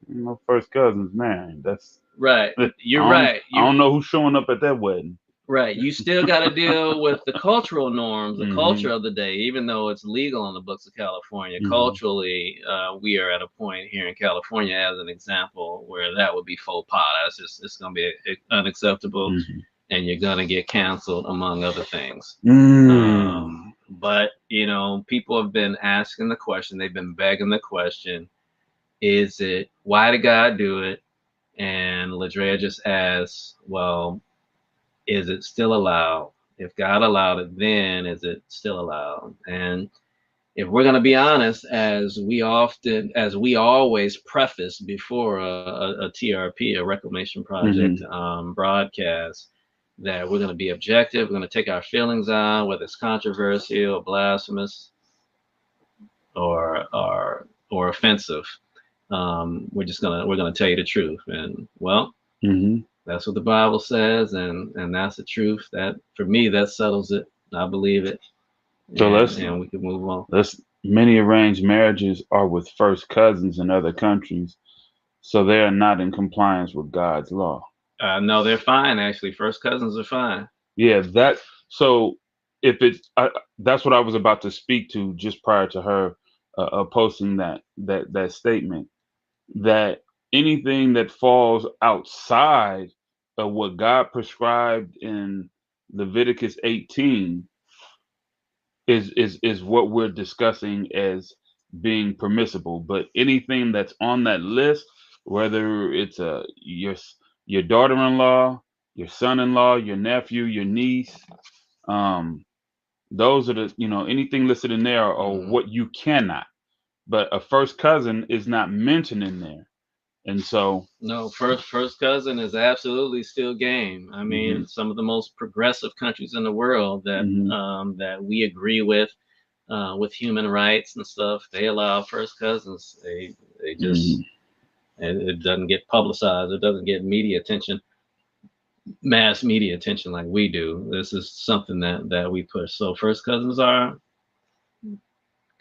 my first cousins, man, that's Right. I You're don't right. I You don't know who's showing up at that wedding. right. You still got to deal with the cultural norms, the culture Hmm. of the day, even though it's legal in the books of California. Hmm. Culturally, we are at a point here in California, as an example, where that would be faux pas. That's just it's going to be unacceptable, Hmm. and you're going to get canceled, among other things. Mm. But people have been asking the question, they've been begging the question, is it why did God do it? And Ladrea just asks, well, is it still allowed? If God allowed it, then is it still allowed? And if we're going to be honest, as we always preface before a TRP, a Reclamation Project Hmm. broadcast, that we're going to be objective. We're going to take our feelings on, whether it's controversial, blasphemous, or offensive. We're gonna tell you the truth, and well, Hmm. that's what the Bible says, and that's the truth. That for me, that settles it. I believe it, So and we can move on. many arranged marriages are with first cousins in other countries, so they are not in compliance with God's law. No, they're fine actually. First cousins are fine. Yeah, that so if it's that's what I was about to speak to just prior to her posting that statement, that anything that falls outside of what God prescribed in Leviticus 18 is what we're discussing as being permissible. But anything that's on that list, whether it's your daughter-in-law, your son-in-law, your nephew, your niece, um, those are the anything listed in there are Mhm. what you cannot. But a first cousin is not mentioned in there, and so. No, first cousin is absolutely still game. I Hmm. mean, some of the most progressive countries in the world Hmm. that we agree with human rights and stuff, they allow first cousins. They just Hmm. it doesn't get publicized. It doesn't get media attention, mass media attention like we do. This is something that we push. So first cousins are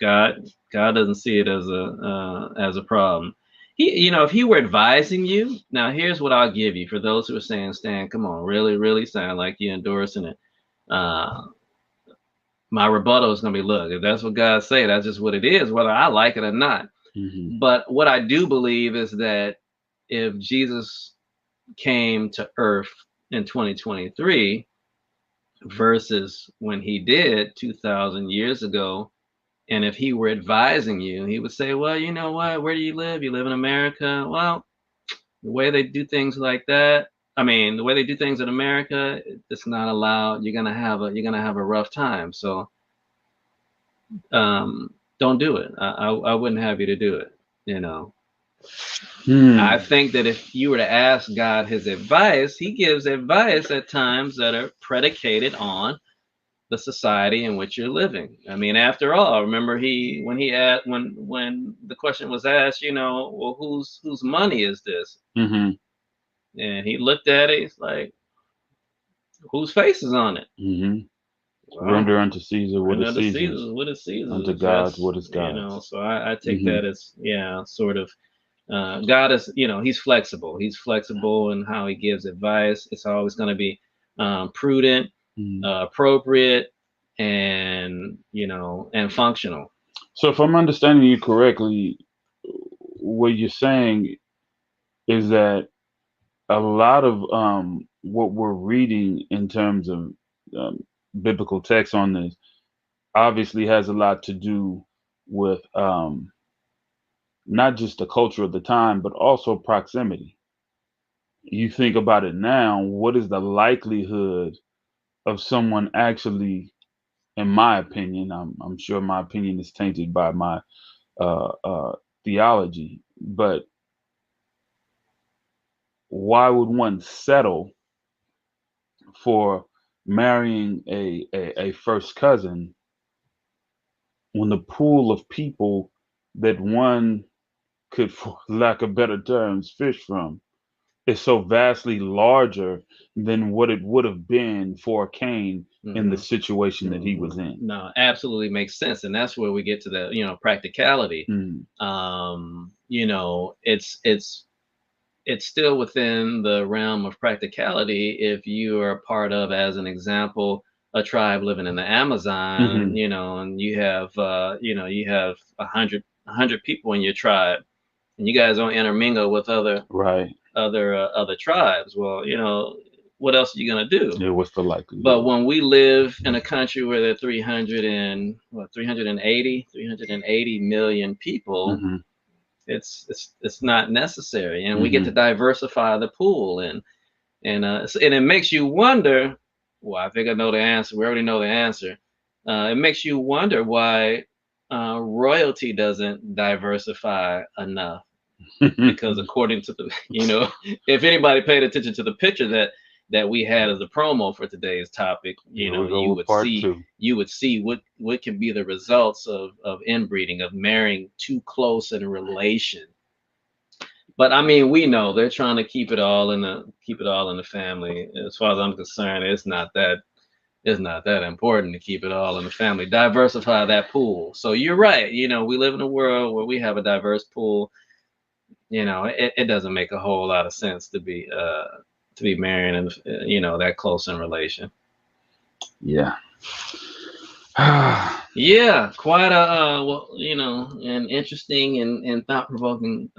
God doesn't see it as a problem. If he were advising you, now here's what I'll give you for those who are saying, Stan, come on, really sound like you're endorsing it. Uh, my rebuttal is gonna be, look, if that's what God say, that's just what it is, whether I like it or not. Hmm. But what I do believe is that if Jesus came to Earth in 2023 versus when he did 2,000 years ago, and if he were advising you, he would say, well, you know what? Where do you live? You live in America. Well, the way they do things like that, I mean, the way they do things in America, it's not allowed. You're gonna have a rough time. So don't do it. I wouldn't have you to do it. You know, I Hmm. think that if you were to ask God his advice, he gives advice at times that are predicated on the society in which you're living. I mean, after all, remember when the question was asked, well, whose money is this? Hmm. And he looked at it. He's like, whose face is on it? Hmm. Well, Render unto Caesar what render is to Caesar's, Caesar what is unto Caesar's. God That's what is God's. so I take Hmm. that as, yeah, sort of. God is, he's flexible. He's flexible in how he gives advice. It's always going to be prudent, Hmm. appropriate, and functional. So, if I'm understanding you correctly, what you're saying is that a lot of what we're reading in terms of um, biblical text on this obviously has a lot to do with not just the culture of the time, but also proximity. You think about it now, what is the likelihood of someone actually, in my opinion, I'm sure my opinion is tainted by my theology, but why would one settle for marrying a first cousin when the pool of people that one could, for lack of better terms, fish from is so vastly larger than what it would have been for Cain in the Hmm. situation that he Hmm. was in? No, absolutely makes sense, and that's where we get to the practicality. Mm, It's still within the realm of practicality if you are a part of, as an example, a tribe living in the Amazon, hmm. and you have a hundred people in your tribe, and you guys don't intermingle with Right. other tribes. Well, what else are you gonna do? Yeah, what's the But likelihood? when we live in a country where there are 300 and what 380 million people, Hmm. it's not necessary, and we get to Hmm. diversify the pool, and it makes you wonder. Well, I think I know the answer. We already know the answer. It makes you wonder why. royalty doesn't diversify enough, because according to the, if anybody paid attention to the picture that we had as a promo for today's topic, Here we go with part two. you would see what can be the results of inbreeding, of marrying too close in a relation. But I mean, we know they're trying to keep it all in the family. As far as I'm concerned, it's not that important to keep it all in the family. Diversify that pool. So you're right. We live in a world where we have a diverse pool. It doesn't make a whole lot of sense to be marrying and that close in relation. Yeah. Yeah, quite a an interesting and thought-provoking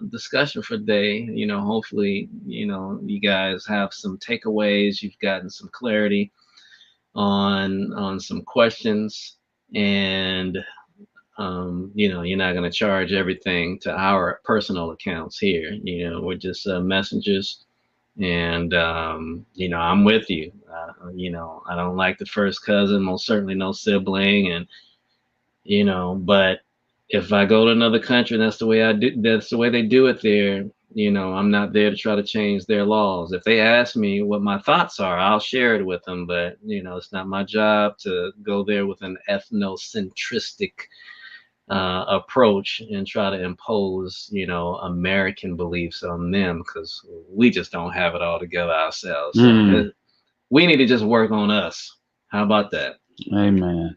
discussion for today. Hopefully, you guys have some takeaways. You've gotten some clarity on some questions, and you're not going to charge everything to our personal accounts here. We're just messengers, and I'm with you. I don't like the first cousin, most certainly no sibling, and but if I go to another country, that's the way I do. That's the way they do it there. I'm not there to try to change their laws. If they ask me what my thoughts are, I'll share it with them. But it's not my job to go there with an ethnocentristic approach and try to impose, American beliefs on them, because we just don't have it all together ourselves. So we need to just work on us. How about that? Amen.